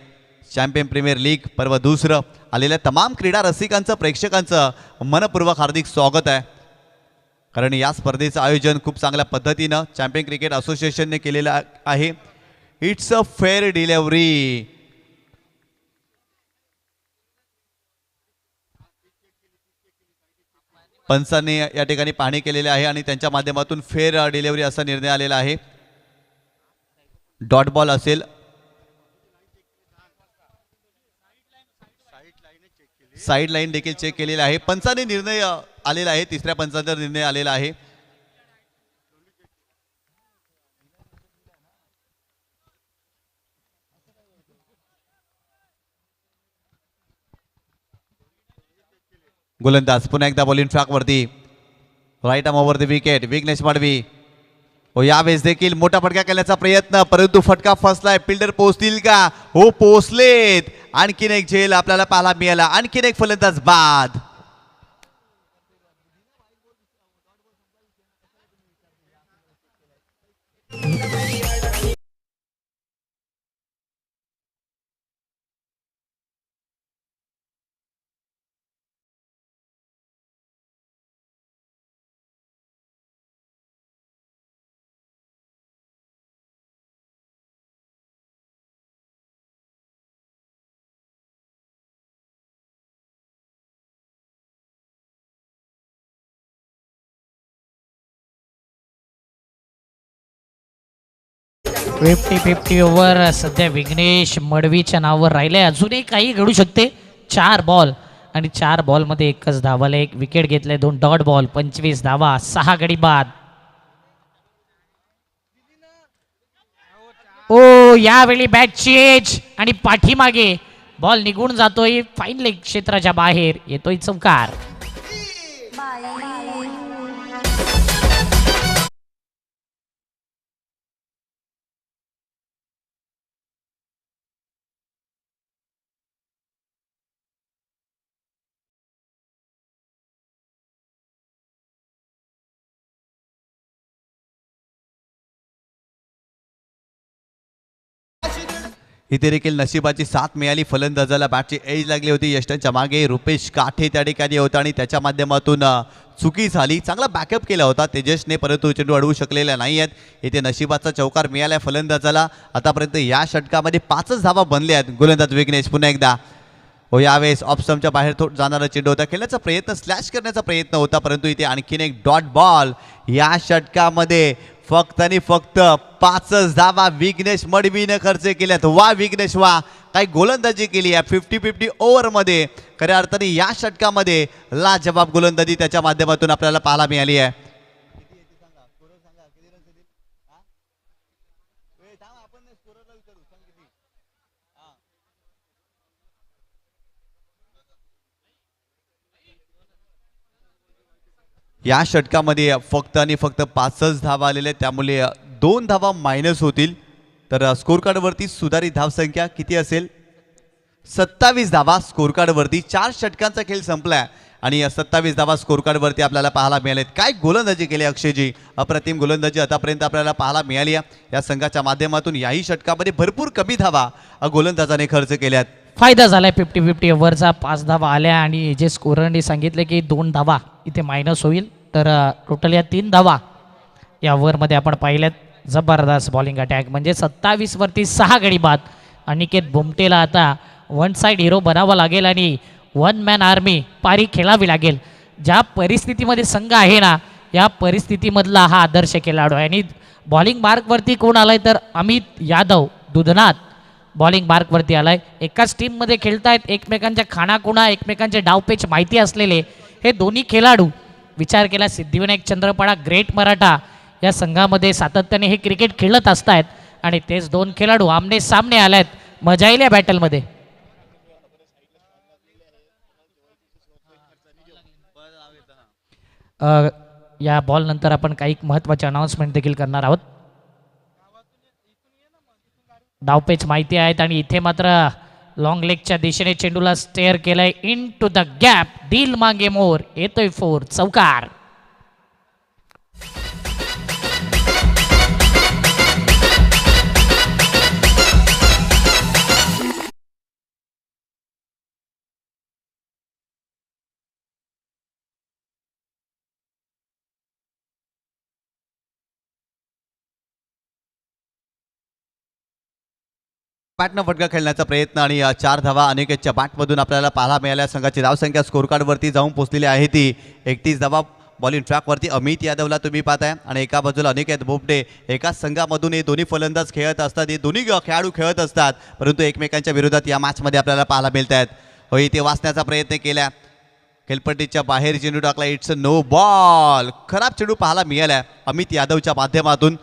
चॅम्पियन प्रीमियर लीग पर्व दुसरं आलेल्या तमाम क्रीडा रसिकांचं, प्रेक्षकांचं मनपूर्वक हार्दिक स्वागत आहे. कारण या स्पर्धेचं आयोजन खूप चांगल्या पद्धतीनं चॅम्पियन क्रिकेट असोसिएशनने केलेलं आहे. It's a fair delivery. पंचांनी या ठिकाणी पाहणी केलेली आहे आणि त्यांच्या माध्यमातून फेअर डिलिव्हरी असा निर्णय आलेला आहे. डॉट बॉल असेल. साईड लाईन देखील चेक केलेला आहे. पंचाने निर्णय आलेला आहे. तिसऱ्या पंचांचा निर्णय आलेला आहे. गोलंदाज पुन्हा एकदा बॉलिंग ट्रॅक वरती. Right arm over the wicket. Vighnesh Madvi. हो यावेळेस देखील मोठा फटका करण्याचा प्रयत्न, परंतु फटका फसलाय. फिल्डर पोहोचतील का? हो पोहोचलेत. आणखीन एक झेल आपल्याला पाहायला मिळाला. आणखीन एक फलंदाज बाद. फिफ्टी फिफ्टी ओव्हर सध्या विघ्नेश मडवीच्या नावावर राहिले. अजूनही काही घडू शकते. 4 बॉल आणि 4 बॉलमध्ये एकच धावाला, 1 विकेट घेतले, 2 डॉट बॉल, 25 धावा, 6 गडी बाद. ओ यावेळी बॅट चेंज आणि पाठीमागे बॉल निघून जातोय. फाईन लेग क्षेत्राच्या बाहेर येतोय चौकार. इथे देखील नशिबाची साथ मिळाली. फलंदाजाला बॅटची एज लागली होती. यष्टांच्या मागे रुपेश काठे त्या ठिकाणी होता आणि त्याच्या माध्यमातून चुकी झाली. चांगला बॅकअप केला होता तेजसने, परंतु चेंडू अडवू शकलेला नाही आहेत. इथे नशिबाचा चौकार मिळाला फलंदाजाला. आतापर्यंत या षटकामध्ये 5च धावा बनल्या आहेत. गोलंदाज विघ्नेश पुन्हा एकदा. हो यावेळेस ऑफस्टंपच्या बाहेर जाणारा चेंडू होता. खेळण्याचा प्रयत्न, स्लॅश करण्याचा प्रयत्न होता, परंतु इथे आणखीन एक डॉट बॉल. या षटकामध्ये फक्त आणि फक्त 5च धावा विघ्नेश मडवीनं खर्च केल्यात. वा विघ्नेश वा, काही गोलंदाजी केली आहे 50-50 ओव्हरमध्ये. खऱ्या अर्थाने या षटकामध्ये लाजवाब गोलंदाजी त्याच्या माध्यमातून आपल्याला पाहायला मिळाली आहे. या षटकामध्ये फक्त आणि फक्त 5च धावा आलेल्या आहेत, त्यामुळे 2 धावा मायनस होतील. तर स्कोर कार्डवरती सुधारित धावसंख्या किती असेल? 27 धावा स्कोर कार्डवरती. 4 षटकांचा खेळ संपलाय आणि 27 धावा स्कोर कार्डवरती आपल्याला पाहायला मिळालेत. काय गोलंदाजी केली अक्षयजी, अप्रतिम गोलंदाजी आतापर्यंत आपल्याला पाहायला मिळाली आहे. या संघाच्या माध्यमातून याही षटकामध्ये भरपूर कमी धावा गोलंदाजाने खर्च केल्यात. फायदा झालाय 50-50 ओव्हरचा. 5 धावा आल्या आणि जे स्कोररने सांगितले की 2 धावा इथे मायनस होईल. तर टोटल या 3 धावा या ओव्हरमध्ये आपण पाहिल्यात. जबरदस्त बॉलिंग अटॅक, म्हणजे 27 वरती 6 गडी बाद. अनिकेत बुमटेला आता वन साईड हिरो बनावं लागेल आणि 1 मॅन आर्मी पारी खेळावी लागेल. ज्या परिस्थितीमध्ये संघ आहे ना, या परिस्थितीमधला हा आदर्श खेळाडू आहे. आणि बॉलिंग मार्कवरती कोण आलाय तर अमित यादव दुधनाथ बॉलिंग मार्कवरती आलाय. एकाच टीममध्ये खेळतायत, एकमेकांच्या खाणाखुणा, एकमेकांचे डावपेच माहिती असलेले हे दोन्ही खेळाडू. विचार केला सिद्धिविनायक चंद्रपाडा, ग्रेट मराठा या संघामध्ये सातत्याने हे क्रिकेट खेळत असतायत आणि तेच 2 खेळाडू आमने सामने आले आहेत. मजा येईल या बॅटलमध्ये. या बॉल नंतर आपण काही महत्त्वाचे अनाउन्समेंट देखील करणार आहोत. डावपेच माहिती आहेत आणि इथे मात्र लॉंग लेगच्या दिशेने चेंडूला स्टेअर केलाय इन टू द गॅप. दिल मागे मोर, येतोय 4, चौकार. बॅटनं फटका खेळण्याचा प्रयत्न आणि 4 धावा अनिकेतच्या बॅटमधून आपल्याला पाहायला मिळाल्या. संघाची धावसंख्या स्कोर कार्डवरती जाऊन पोहोचलेली आहे ती 31 धावा. बॉलिंग ट्रॅकवरती अमित यादवला तुम्ही पाहताय आणि एका बाजूला अनिकेत बोबडे. एकाच संघामधून हे दोन्ही फलंदाज खेळत असतात, हे दोन्ही खेळाडू खेळत असतात, परंतु एकमेकांच्या विरोधात या मॅचमध्ये आपल्याला पाहायला मिळत आहेत. हो, इथे वाचण्याचा प्रयत्न केला, खेळपट्टीच्या बाहेर चेंडू टाकला. It's a no ball. खराब चेंडू पाहायला मिळाला अमित यादवच्या माध्यमातून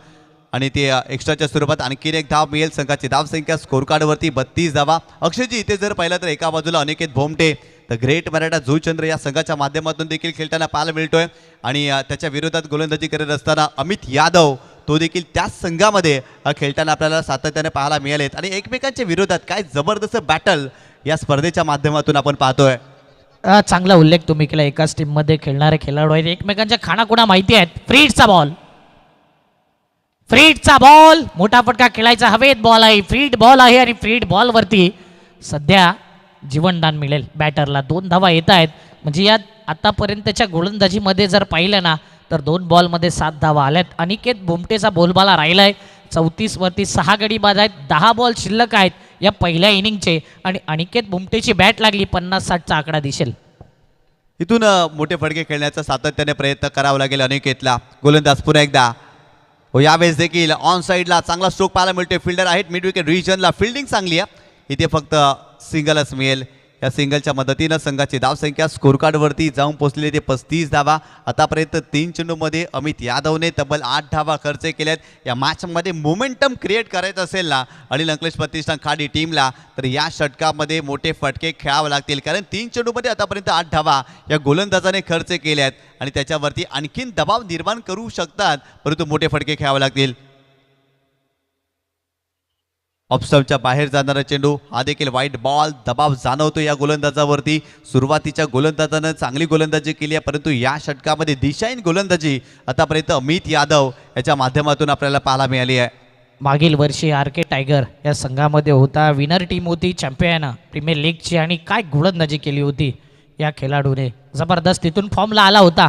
आणि ते एक्स्ट्राच्या स्वरूपात आणखीन एक धाव मिळेल. संघाची धावसंख्या स्कोर कार्डवरती 32 धावा. अक्षयजी इथे जर पाहिलं तर एका बाजूला अनिकेत भोमटे, द ग्रेट मराठा जुचंद्र या संघाच्या माध्यमातून देखील खेळताना पाहायला मिळतोय आणि त्याच्या विरोधात गोलंदाजी करत असताना अमित यादव तो देखील त्याच संघामध्ये खेळताना आपल्याला सातत्याने पाहायला मिळालेत आणि एकमेकांच्या विरोधात काय जबरदस्त बॅटल या स्पर्धेच्या माध्यमातून आपण पाहतोय. चांगला उल्लेख तुम्ही केला. एकाच टीममध्ये खेळणारे खेळाडू आहेत, एकमेकांच्या खाणाखुणा माहिती आहेत. फ्रीडचा बॉल, फ्रीडचा बॉल, मोठा फटका खेळायचा. हवेत बॉल आहे, फ्रीड बॉल आहे आणि फ्रीड बॉलवरती सध्या जीवनदान मिळेल बॅटरला. 2 धावा येत आहेत म्हणजे या आतापर्यंतच्या गोलंदाजीमध्ये जर पाहिलं ना तर 2 बॉलमध्ये 7 धावा आल्यात. अनिकेत भोमटेचा बोलबाला राहिलाय. 34 वरती 6 गडी बाद आहेत. 10 बॉल शिल्लक आहेत या पहिल्या इनिंगचे आणि अनिकेत भोमटेची बॅट लागली 50-60चा आकडा दिसेल. इथून मोठे फटके खेळण्याचा सातत्याने प्रयत्न करावा लागेल अनिकेतला. गोलंदाज पुन्हा एकदा हो, यावेळेस देखील ऑन साईडला चांगला स्ट्रोक पाहायला मिळतोय. फिल्डर आहेत मिड विकेट रिजनला, फिल्डिंग चांगली आहे. इथे फक्त सिंगलच मिळेल. या सिंगलच्या मदतीनं संघाची धावसंख्या स्कोर कार्डवरती जाऊन पोहोचलेली ते 35 धावा. आतापर्यंत 3 चेंडूमध्ये अमित यादवने तब्बल 8 धावा खर्च केल्यात. या मॅचमध्ये मोमेंटम क्रिएट करायचं असेल ना अनिल अंकलेश प्रतिष्ठान खाडी टीमला तर या षटकामध्ये मोठे फटके खेळावे लागतील, कारण 3 चेंडूमध्ये आतापर्यंत 8 धावा या गोलंदाजाने खर्च केल्यात आणि त्याच्यावरती आणखीन दबाव निर्माण करू शकतात, परंतु मोठे फटके खेळावे लागतील. ऑफस्टंपच्या बाहेर जाणारा चेंडू, हा देखील वाईट बॉल. दबाव जाणवतो या गोलंदाजावरती. सुरुवातीच्या गोलंदाजानं चांगली गोलंदाजी केली आहे, परंतु या षटकामध्ये दिशाहीन गोलंदाजी आतापर्यंत अमित यादव याच्या माध्यमातून आपल्याला पाहायला मिळाली आहे. मागील वर्षी आर.के. टायगर या संघामध्ये होता, विनर टीम होती चॅम्पियन प्रीमियर लीगची आणि काय गोलंदाजी केली होती या खेळाडूने. जबरदस्त तिथून फॉर्मला आला होता.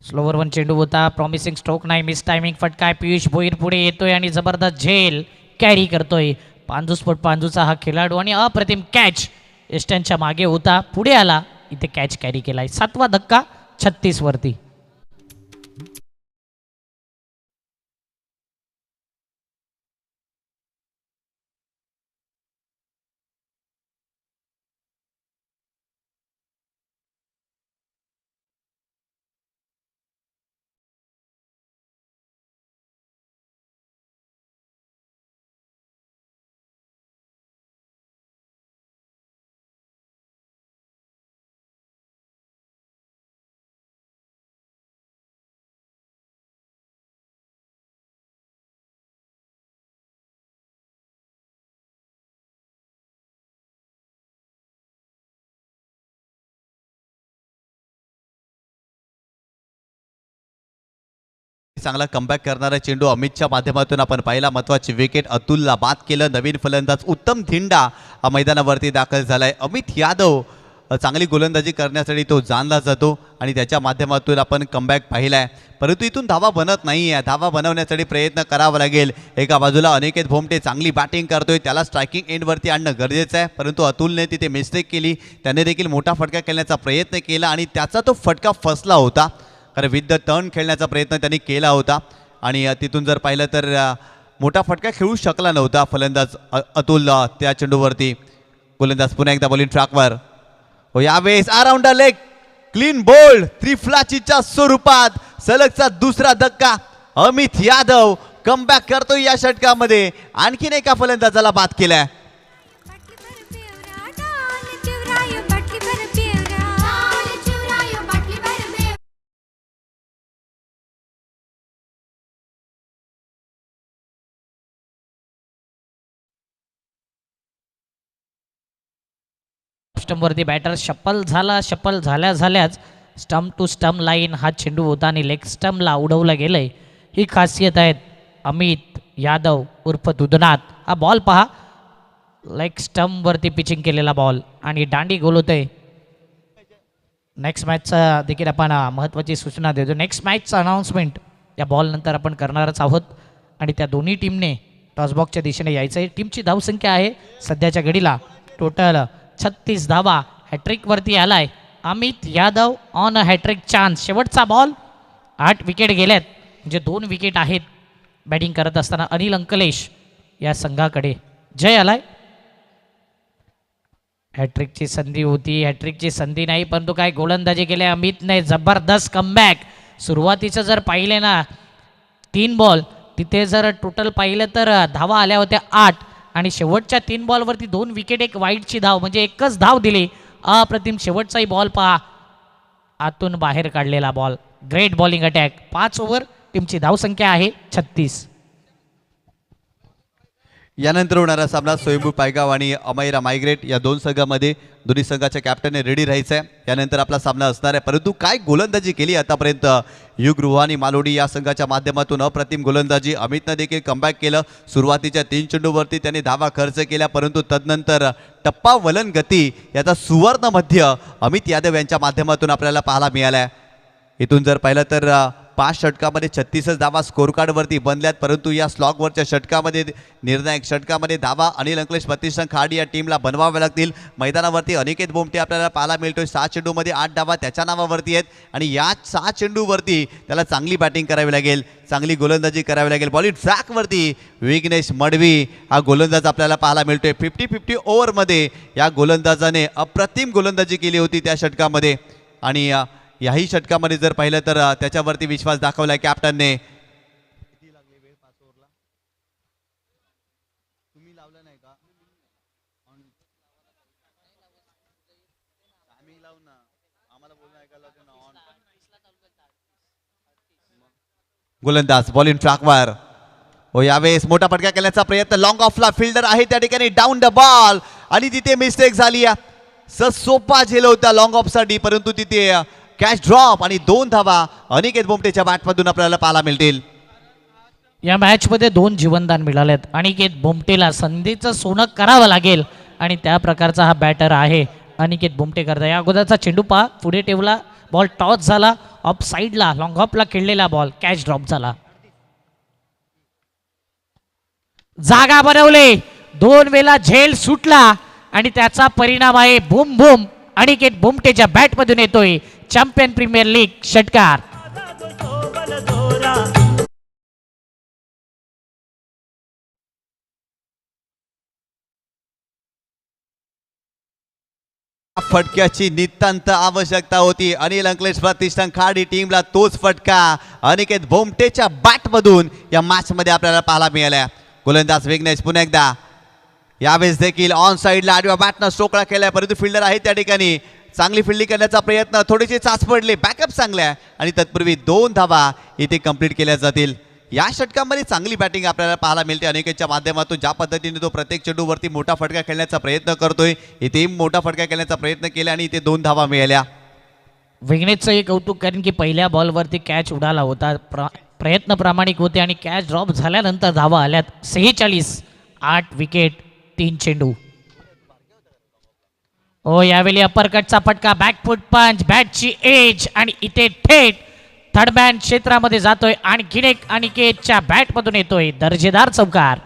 स्लोवर 1 चेंडू होता, प्रॉमिसिंग स्ट्रोक नाही, मिस टायमिंग फटका आहे. पियुष भोईर पुढे येतोय आणि जबरदस्त झेल कॅरी करतोय. पांजूचा हा खेळाडू आणि अप्रतिम कॅच एस्टनच्या मागे होता, पुढे आला, इथे कॅच कॅरी केलाय. 7वा धक्का 36 वरती. चांगला कमबॅक करणारा चेंडू अमितच्या माध्यमातून आपण पाहिला. महत्वाची विकेट अतुलला बाद केलं. नवीन फलंदाज उत्तम धिंडा मैदानावरती दाखल झालाय. अमित यादव चांगली गोलंदाजी करण्यासाठी तो जाणला जातो आणि त्याच्या माध्यमातून आपण कमबॅक पाहिलाय, परंतु इथून धावा बनत नाही आहे. धावा बनवण्यासाठी प्रयत्न करावा लागेल. एका बाजूला अनिकेत भोमटे चांगली बॅटिंग करतोय, त्याला स्ट्रायकिंग एंडवरती आणणं गरजेचं आहे, परंतु अतुलने तिथे मिस्टेक केली. त्याने देखील मोठा फटका खेळण्याचा प्रयत्न केला आणि त्याचा तो फटका फसला होता, कारण विथ द टर्न खेळण्याचा प्रयत्न त्यांनी केला होता आणि तिथून जर पाहिलं तर मोठा फटका खेळू शकला नव्हता फलंदाज अतुल त्या चेंडूवरती. गोलंदाज पुन्हा एकदा बॉलिंग ट्रॅकवर. हो, यावेळेस around the leg clean bowled त्रिफ्लाचीच्या स्वरूपात सलगचा दुसरा धक्का. अमित यादव कमबॅक करतो या षटकामध्ये. आणखीन एका फलंदाजाला बाद केलाय. स्टंपवरती बॅटर शफल झाल्याच स्टंप टू स्टंप लाईन हा चेंडू होता आणि लेग स्टंपला उडवला गेलंय. ही खासियत आहे अमित यादव उर्फ दुधनाथ. हा बॉल पहा, लेग स्टंपवरती पिचिंग केलेला बॉल आणि दांडी गोल होते. नेक्स्ट मॅचचा देखील आपण महत्त्वाची सूचना देतो. नेक्स्ट मॅचचं अनाऊन्समेंट या बॉल नंतर आपण करणारच आहोत आणि त्या दोन्ही टीमने टॉसबॉक्सच्या दिशेने यायचं आहे. टीमची धावसंख्या आहे सध्याच्या घडीला टोटल 36 धावा. हॅट्रिकवरती आलाय Amit Yadav on a hat-trick chance. शेवटचा बॉल 8 विकेट गेल्यात म्हणजे 2 विकेट आहेत. बॅटिंग करत असताना अनिल अंकलेश या संघाकडे जय आलाय. हॅट्रिकची संधी होती, हॅट्रिकची संधी नाही, परंतु काय गोलंदाजी केली अमितने. जबरदस्त कमबॅक. सुरुवातीचं जर पाहिले ना 3 बॉल तिथे जर टोटल पाहिलं तर धावा आल्या होत्या 8 आणि शेवटच्या 3 बॉलवरती 2 विकेट, 1 वाईटची धाव म्हणजे एकच धाव दिली. अप्रतिम. शेवटचाही बॉल पहा, आतून बाहेर काढलेला ball. Great bowling attack. 5 over टीमची धावसंख्या आहे 36. यानंतर होणारा सामना स्वयंभू पायगाव आणि अमैरा मायग्रेट या दोन संघामध्ये दोन्ही संघाच्या कॅप्टनने रेडी राहायचं आहे. यानंतर आपला सामना असणार आहे. परंतु काय गोलंदाजी केली आतापर्यंत युग रुहानी मालोडी या संघाच्या माध्यमातून. अप्रतिम गोलंदाजी. अमितनं देखील कमबॅक केलं. सुरुवातीच्या 3 चेंडूवरती त्याने धावा खर्च केल्या, परंतु तदनंतर टप्पा वलन गती याचा सुवर्ण मध्य अमित यादव यांच्या माध्यमातून आपल्याला पाहायला मिळाला. इथून जर पाहिलं तर 5 षटकामध्ये 36 धावा स्कोर कार्डवरती बनल्यात, परंतु या स्लॉगवरच्या षटकामध्ये निर्णायक षटकामध्ये धावा अनिल अंकलेश प्रतिष्ठान खाडी या टीमला बनवाव्या लागतील. मैदानावरती अनिकेत बोमटे आपल्याला पाहायला मिळतोय. 6 चेंडूमध्ये 8 धावा त्याच्या नावावरती आहेत आणि या 6 चेंडूवरती त्याला चांगली बॅटिंग करावी लागेल, चांगली गोलंदाजी करावी लागेल. बॉलिंग ट्रॅकवरती विघ्नेश मडवी हा गोलंदाज आपल्याला पाहायला मिळतोय. 50-50 ओव्हरमध्ये या गोलंदाजाने अप्रतिम गोलंदाजी केली होती त्या षटकामध्ये आणि याही षटकामध्ये जर पाहिलं तर त्याच्यावरती विश्वास दाखवलाय कॅप्टनने. गोलंदाज बॉलिंग ट्रॅकवर. यावेळेस मोठा फटका केल्याचा प्रयत्न. लॉंग ऑफला फिल्डर आहे त्या ठिकाणी. डाऊन द बॉल आणि तिथे मिस्टेक झाली. सोपा झेल होता लॉंग ऑफसाठी, परंतु तिथे कॅच ड्रॉप आणि 2 धावा अनिकेत बोमटेच्या बॅटमधून आपल्याला पाहायला मिळतील. या मॅचमध्ये 2 जीवनदान मिळालेत. अनिकेत बोमटेला संधीचं सोनं करावं लागेल आणि त्या प्रकारचा हा बॅटर आहे अनिकेत बोमटे करता. या अगोदरचा चेंडू पहा, पुढे ठेवला बॉल, टॉस झाला, ऑफ साईडला लॉंग ऑफला खेळलेला बॉल कॅच ड्रॉप झाला. जागा बनवले, 2 वेळा झेल सुटला आणि त्याचा परिणाम आहे बूम बूम. अनिकेत बोमटेच्या बॅटमधून येतोय चॅम्पियन प्रीमियर लीग षटकार. फटक्याची नितांत आवश्यकता होती. अनिल अंकलेश प्रतिष्ठान खाडी टीमला तोच फटका अनिकेत बोमटेच्या बॅटमधून या मॅचमध्ये आपल्याला पाहायला मिळाला. गोलंदाज विघ्नेश पुन्हा एकदा. यावेळेस देखील ऑन साईडला आडव्या बॅटनं स्ट्रोकला केलाय, परंतु फिल्डर आहे त्या ठिकाणी. चांगली फिल्डिंग करण्याचा प्रयत्न, थोडीशी चाच पडली, बॅकअप चांगल्या आणि तत्पूर्वी 2 धावा इथे कंप्लीट केल्या जातील. या षटकामध्ये चांगली बॅटिंग आपल्याला पाहायला मिळते अनिकेतच्या माध्यमातून. ज्या पद्धतीने तो प्रत्येक चेंडूवरती मोठा फटका खेळण्याचा प्रयत्न करतोय, इथे मोठा फटका खेळण्याचा प्रयत्न केला आणि इथे 2 धावा मिळाल्या. विघ्नेशचंही कौतुक, कारण की पहिल्या बॉलवरती कॅच उडाला होता, प्रयत्न प्रामाणिक होते आणि कॅच ड्रॉप झाल्यानंतर धावा आल्यात 46. 8 विकेट 3 चेंडू. यावेळी अपरकटचा फटका, बॅकफुट पंच, बॅटची एज आणि इथे थेट थर्डमॅन क्षेत्रामध्ये जातोय. आणखीन एक अनिकेतच्या बॅटमधून येतोय दर्जेदार चौकार.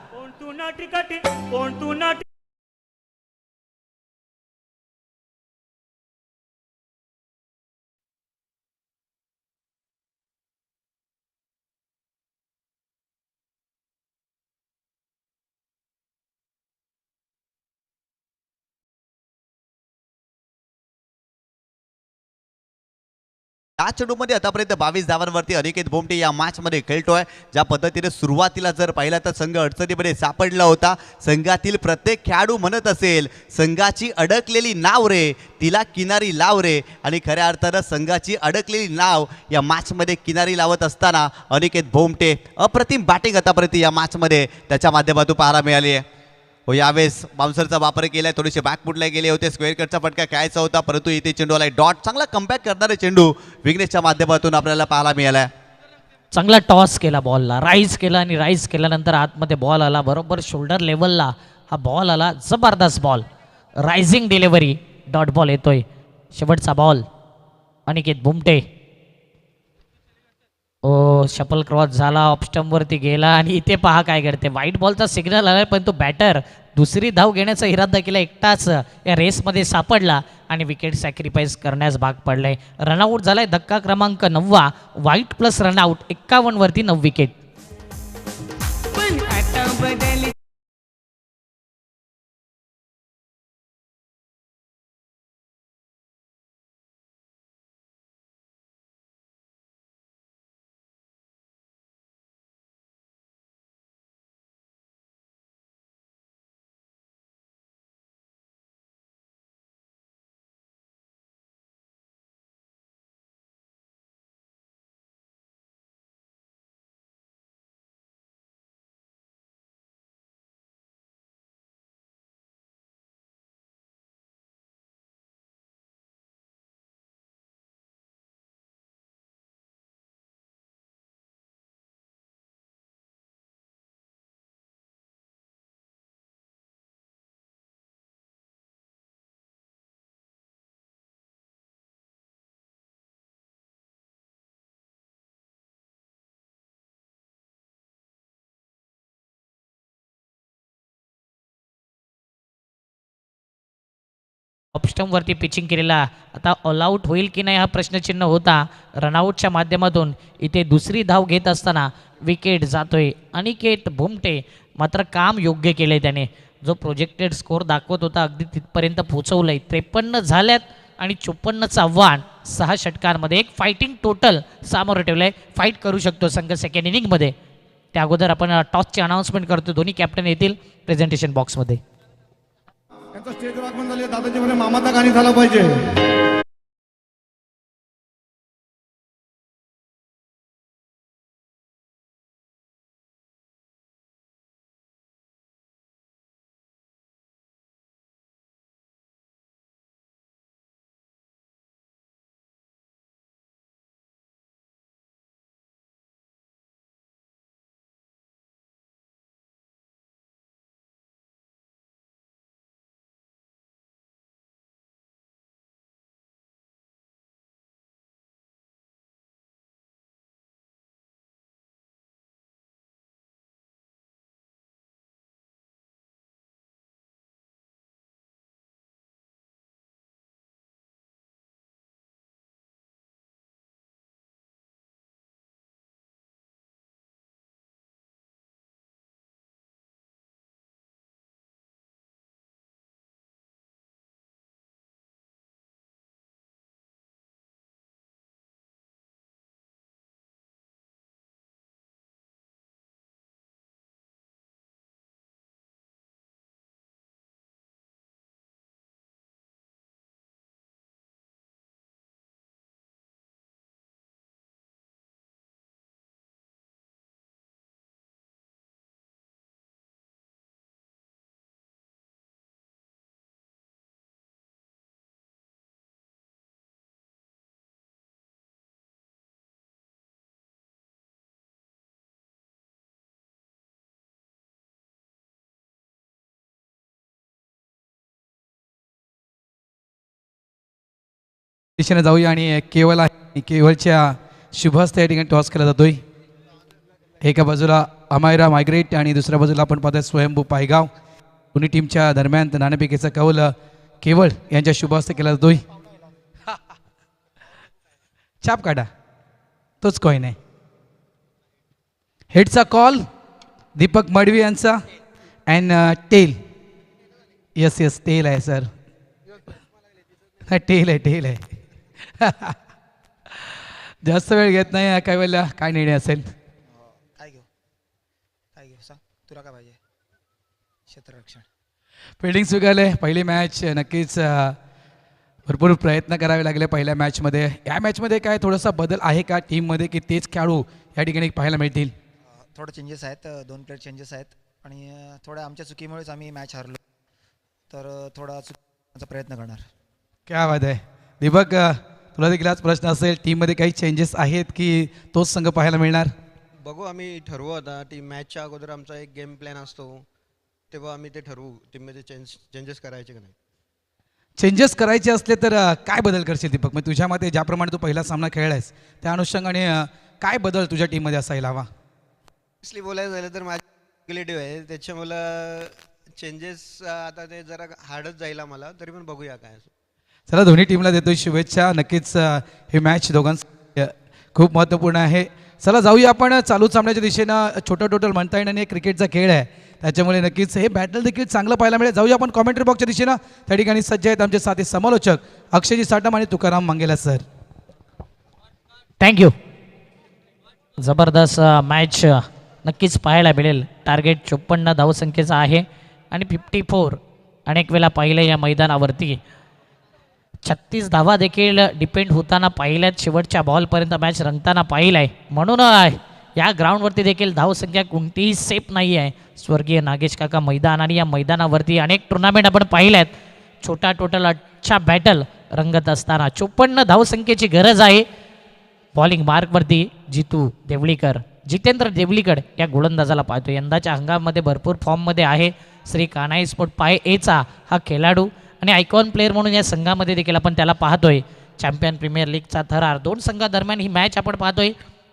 या चेंडूमध्ये आतापर्यंत 22 धावांवरती अनिकेत बोमटे या मॅचमध्ये खेळतोय. ज्या पद्धतीने सुरुवातीला जर पाहिला तर संघ अडचणीमध्ये सापडला होता. संघातील प्रत्येक खेळाडू म्हणत असेल, संघाची अडकलेली नाव रे, तिला किनारी लाव रे. आणि खऱ्या अर्थानं संघाची अडकलेली नाव या मॅचमध्ये किनारी लावत असताना अनिकेत बोमटे अप्रतिम बॅटिंग आतापर्यंत या मॅचमध्ये त्याच्या माध्यमातून पाहायला मिळाली आहे. यावेळेस बाउन्सरचा वापर केलाय, थोडेसे बॅकफुटला गेले होते, स्क्वेअर कटचा फटका खेळायचा होता, परंतु इथे चेंडू आलाय डॉट. चांगला कमबॅक करणारे चेंडू विघ्नेशच्या माध्यमातून आपल्याला पाहायला मिळालाय. चांगला टॉस केला बॉलला, राईज केला आणि राईज केल्यानंतर आतमध्ये बॉल आला, बरोबर शोल्डर लेवलला हा बॉल आला. जबरदस्त ball, rising delivery, dot ball येतोय. शेवटचा बॉल अनिकेत बोमटे. शपल क्रॉस झाला, ऑफस्टमवरती गेला आणि इथे पहा काय करते. व्हाईट बॉलचा सिग्नल आला पण तो बॅटर दुसरी धाव घेण्याचा इरादा केला, एकटाच या रेसमध्ये सापडला आणि विकेट सॅक्रिफाईस करण्यास भाग पडलाय. रनआउट झालाय धक्का क्रमांक 9. व्हाईट प्लस रनआउट 51 वरती 9 विकेट. पण आता बदल ऑफस्टमवरती पिचिंग केलेला आता ऑल आऊट होईल की नाही हा प्रश्नचिन्ह होता. रनआउटच्या माध्यमातून इथे दुसरी धाव घेत असताना विकेट जातोय अनिकेत भुमटे. मात्र काम योग्य केलंय त्याने, जो प्रोजेक्टेड स्कोअर दाखवत होता अगदी तिथपर्यंत पोहोचवलंय. 53 झाल्यात आणि 54चं आव्हान 6 षटकांमध्ये एक फायटिंग टोटल सामोरं ठेवलंय. फाईट करू शकतो संघ सेकंड इनिंगमध्ये. त्या अगोदर आपण टॉसची अनाऊन्समेंट करतो. दोन्ही कॅप्टन येतील प्रेझेंटेशन बॉक्समध्ये. त्यांचा स्टेजवर आगमन झाले, दादाजी म्हणे मामाचा गाणी झाला पाहिजे. दिशेने जाऊया आणि केवळ आहे, केवळच्या शुभहस्ते या ठिकाणी टॉस केला जातोय. एका बाजूला अमायरा मायग्रेट आणि दुसऱ्या बाजूला आपण पाहतोय स्वयंभू पायगाव. दोन्ही टीमच्या दरम्यान नाणेफेकीचा कौल केवळ यांच्या शुभहस्ते केला जातोय. छाप काढा, तोच कॉईन आहे. हेडचा कॉल दीपक मडवी यांचा and tail. Yes yes tail आहे सर, टेल आहे टेल आहे. जास्त वेळ घेत नाही. काय वेळेला काय निर्णय असेल? काय घेऊ सांग, तुला काय पाहिजे? क्षेत्ररक्षण. फिल्डिंग स्वीकारले. पहिली मॅच नक्कीच भरपूर प्रयत्न करावे लागले पहिल्या मॅचमध्ये. या मॅचमध्ये काय थोडासा बदल आहे का टीममध्ये, की तेच खेळाडू या ठिकाणी पाहायला मिळतील? थोडं चेंजेस आहेत, 2 प्लेयर चेंजेस आहेत आणि थोड्या आमच्या चुकीमुळेच आम्ही मॅच हरलो, तर थोडा चुकीचा प्रयत्न करणार. क्या बात आहे. दीपक, तुला देखील आज प्रश्न असेल, टीममध्ये काही चेंजेस आहेत की तोच संघ पाहायला मिळणार? बघू, आम्ही ठरवू आता. टीम मॅचच्या अगोदर आमचा एक गेम प्लॅन असतो, तेव्हा आम्ही ते ठरवू टीममध्ये चेंजेस करायचे का नाही. चेंजेस करायचे असले तर काय बदल करशील दीपक? मग तुझ्या मते ज्याप्रमाणे तू पहिला सामना खेळलायस त्या अनुषंगाने काय बदल तुझ्या टीममध्ये असायला हवा? इसली बोलायचं झालं तर माझी रिलेटिव्ह आहे त्याच्यामुळं चेंजेस आता ते जरा हार्डच जाईल आम्हाला, तरी पण बघूया काय असं. चला दोन्ही टीमला देतोय शुभेच्छा. नक्कीच ही मॅच दोघांसाठी खूप महत्त्वपूर्ण आहे. चला जाऊया आपण चालू सामन्याच्या दिशेनं. छोटं टोटल म्हणता येणार नाही, क्रिकेटचा खेळ आहे त्याच्यामुळे नक्कीच हे बॅटल देखील चांगलं पाहायला मिळेल. जाऊया आपण कॉमेंट्री बॉक्सच्या दिशेनं. त्या ठिकाणी सज्ज आहेत आमचे साथी समालोचक अक्षयजी साटम आणि तुकाराम मंगेला सर. थँक्यू. जबरदस्त मॅच नक्कीच पाहायला मिळेल. टार्गेट 54 धावसंख्येचा आहे आणि 54 अनेक वेळा पाहिलं या मैदानावरती. 36 धावा देखील डिपेंड होताना पाहिल्यात. शेवटच्या बॉलपर्यंत मॅच रंगताना पाहिलं आहे. म्हणून या ग्राउंडवरती देखील धावसंख्या कोणतीही सेफ नाही आहे. स्वर्गीय नागेश काका मैदान आणि या मैदानावरती अनेक टुर्नामेंट आपण पाहिल्या आहेत. छोटा टोटल 8च्या बॅटल रंगत असताना 54 धावसंख्येची गरज आहे. बॉलिंग मार्कवरती जितू देवळीकर, जितेंद्र देवळीकर या गोलंदाजाला पाहतो. यंदाच्या हंगामामध्ये भरपूर फॉर्ममध्ये आहे. श्री कान्हाई स्पोर्ट पाय एचा हा खेळाडू आणि आयकॉन प्लेअर म्हणून या संघामध्ये देखील आपण त्याला पाहतोय. चॅम्पियन प्रीमियर लीगचा थरार. दोन संघादरम्यान ही मॅच आपण पाहतोय.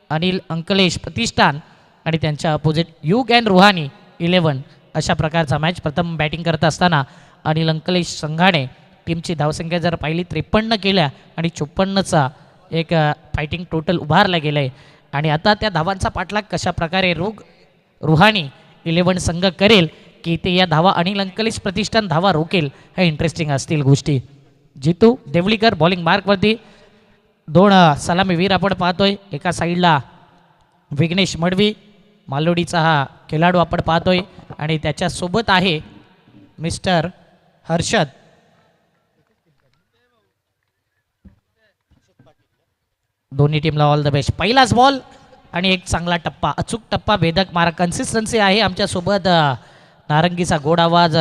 अनिल अंकलेश प्रतिष्ठान आणि त्यांच्या अपोजिट युग अँड रुहानी 11 अशा प्रकारचा मॅच. प्रथम बॅटिंग करत असताना अनिल अंकलेश संघाने टीमची धावसंख्या जर पाहिली 53 केल्या आणि 54चा एक फायटिंग टोटल उभारलं गेलं आहे. आणि आता त्या धावांचा पाठलाग कशा प्रकारे रुहानी 11 संघ करेल की ते या धावा अनिल अंकलेश प्रतिष्ठान धावा रोकेल, हे इंटरेस्टिंग असतील गोष्टी. जितू देवळीकर बॉलिंग मार्कवरती. 2 सलामीवीर आपण पाहतोय. एका साईडला विघ्नेश मडवी मालोडीचा हा खेळाडू आपण पाहतोय आणि त्याच्यासोबत आहे मिस्टर हर्षद. दोन्ही टीमला ऑल द बेस्ट. पहिलाच बॉल आणि एक चांगला टप्पा, अचूक टप्पा, भेदक मारा, कन्सिस्टन्सी आहे. आमच्यासोबत नारंगीचा गोड आवाज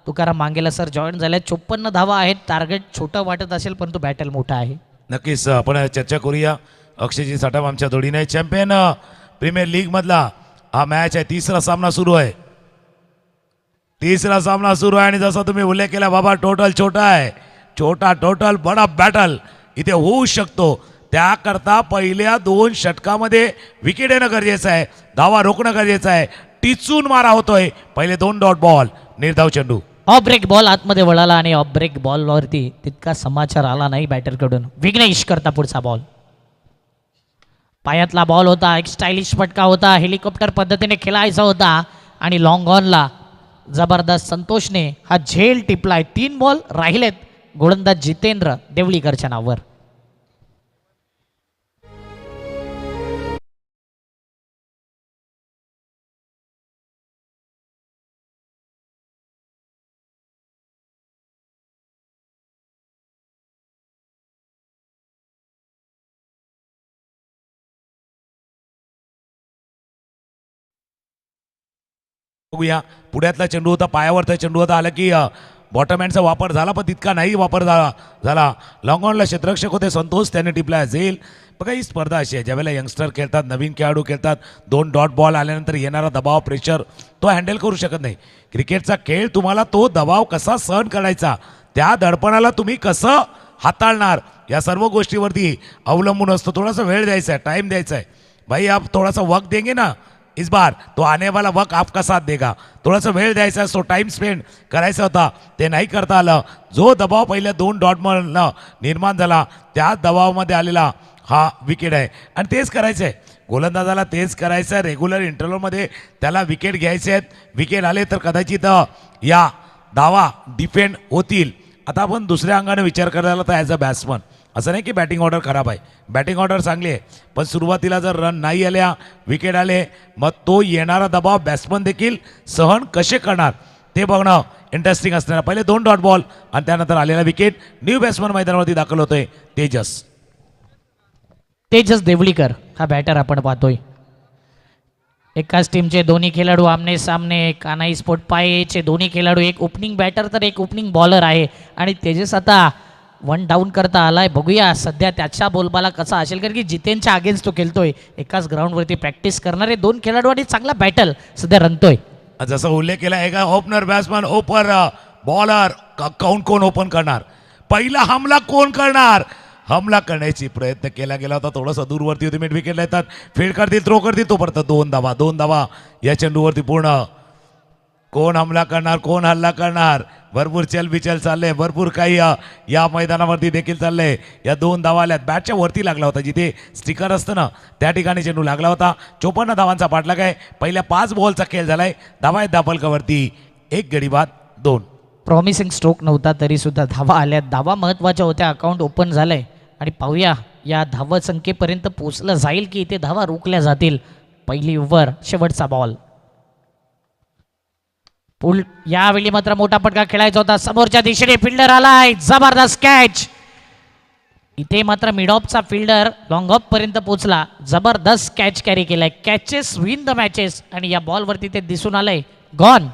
तुकाराम मांगेला सर जॉईन झाले. 54 धावा आहेत. टार्गेट छोटं वाटत असेल परंतु बॅटल मोठा आहे. नक्कीच आपण चर्चा करूया. अक्षयजी साठम आमच्या जोडीने. चॅम्पियन प्रीमियर लीग मधला हा मॅच आहे. तिसरा सामना सुरू आहे. आणि जसं तुम्ही उल्लेख केला बाबा, टोटल छोटा आहे. छोटा टोटल बडा बॅटल इथे होऊ शकतो. त्याकरता पहिल्या 2 षटकामध्ये विकेट येणं गरजेचं आहे. धावा रोखणं गरजेचं आहे. टिचून मारा होतोय. पहिले 2 डॉट बॉल, निर्धाव चेंडू. ऑफ ब्रेक बॉल आतमध्ये वळाला आणि ऑफ ब्रेक बॉलवरती तितका समाचार आला नाही बॅटरकडून. विघ्नेश करता पुढचा बॉल. पायातला बॉल होता. एक स्टायलिश फटका होता. हेलिकॉप्टर पद्धतीने खेळायचा होता आणि लॉंग ऑनला जबरदस्त संतोषने हा झेल टिपलाय. 3 बॉल राहिलेत गोलंदाज जितेंद्र देवळीकरच्या नावावर. बघूया. पुढ्यातला चेंडू होता, पायावरचा चेंडू होता. आला की बॉटम हँडचा वापर झाला पण तितका नाही वापर झाला. लॉंग ऑनला क्षेत्ररक्षक होते संतोष, त्याने टिपला झेल. बघा ही स्पर्धा अशी आहे, ज्यावेळेला यंगस्टर खेळतात, नवीन खेळाडू खेळतात, 2 डॉट बॉल आल्यानंतर येणारा दबाव, प्रेशर तो हँडल करू शकत नाही. क्रिकेटचा खेळ तुम्हाला तो दबाव कसा सहन करायचा, त्या दडपणाला तुम्ही कसं हाताळणार, या सर्व गोष्टीवरती अवलंबून असतो. थोडासा वेळ द्यायचा आहे, टाइम द्यायचा आहे. भाई आप थोडासा वक्त देंगे ना इस बार तो आने वाला वक्त आपका साथ देगा. थोडासा वेळ द्यायचा असतो, टाइम स्पेंड करायचा होता, ते नाही करता आलं. जो दबाव पहिल्या 2 डॉटमधनं निर्माण झाला त्या दबावामध्ये आलेला हा विकेट आहे आणि तेच करायचं आहे गोलंदाजाला, तेच करायचं आहे. रेग्युलर इंटरव्हलमध्ये त्याला विकेट घ्यायचे आहेत. विकेट आले तर कदाचित या धावा डिफेंड होतील. आता आपण दुसऱ्या अंगाने विचार करायला तर ॲज अ बॅट्समन असं नाही की बॅटिंग ऑर्डर खराब आहे, बॅटिंग ऑर्डर चांगली आहे, पण सुरुवातीला जर रन नाही आल्या, विकेट आले, मग तो येणारा दबाव बॅट्समन देखील सहन कसे करणार ते बघणं इंटरेस्टिंग असणार. पहिले 2 डॉट बॉल आणि त्यानंतर आलेला विकेट. न्यू बॅट्समन मैदानावरती दाखल होतोय तेजस देवळीकर हा बॅटर आपण पाहतोय. एकाच टीमचे दोन्ही खेळाडू आमने सामने. कान्हाई स्पोर्ट पायचे दोन्ही खेळाडू, एक ओपनिंग बॅटर तर एक ओपनिंग बॉलर आहे आणि तेजस आता 1 डाऊन करता आलाय. बघूया सध्या त्याच्या बोलबाला कसा असेल, कारण की जितेनच्या अगेन्स्ट तो खेळतोय. एकाच ग्राउंडवरती प्रॅक्टिस करणारे 2 खेळाडू आणि चांगला बॅटल सध्या रंगतोय. जसं उल्लेख केला आहे का, ओपनर बॅट्समन, ओपर बॉलर, काउंट कोण ओपन करणार, पहिला हमला कोण करणार, हमला करण्याची प्रयत्न केला गेला होता. थोडंसं दूरवरती होती, मिड विकेटला येतात, फील्ड करतील, थ्रो करतील, तोपर्यंत 2 धावा या चेंडूवरती पूर्ण. कोण हमला करणार, कोण हल्ला करणार, भरपूर चलबिचल चाललंय, भरपूर काही या मैदानावरती देखील चाललंय. या 2 धावा आल्यात, बॅटच्या वरती लागला होता, जिथे स्टिकर असतं ना त्या ठिकाणी चेंडू लागला होता. 54 धावांचा पाठलाग आहे. पहिल्या 5 बॉलचा खेळ झालाय. धावा आहेत दाफलकावरती 1 गडी बाद 2. प्रॉमिसिंग स्ट्रोक नव्हता तरी सुद्धा धावा आल्या. धावा महत्त्वाच्या होत्या. अकाउंट ओपन झालंय आणि पाहूया या धावा संख्येपर्यंत पोचलं जाईल की इथे धावा रोखल्या जातील. पहिली ओव्हर, शेवटचा बॉल. पुल यावेळी मात्र मोठा फटका खेळायचा होता. समोरच्या दिशेने फिल्डर आलाय, जबरदस्त कॅच. इथे मात्र मिड ऑफचा फिल्डर लॉंग ऑफ पर्यंत पोहोचला. जबरदस्त कॅच कॅरी केलाय. कॅचेस विन द मॅचेस आणि या बॉलवरती ते दिसून आलंय. गॉन.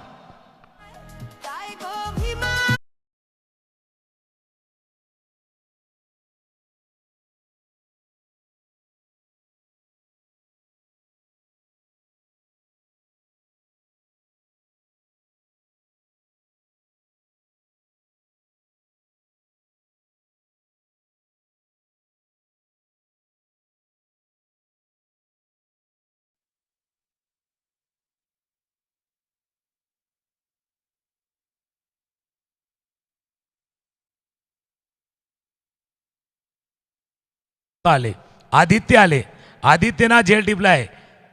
आले आदित्यना झेल टिपलाय.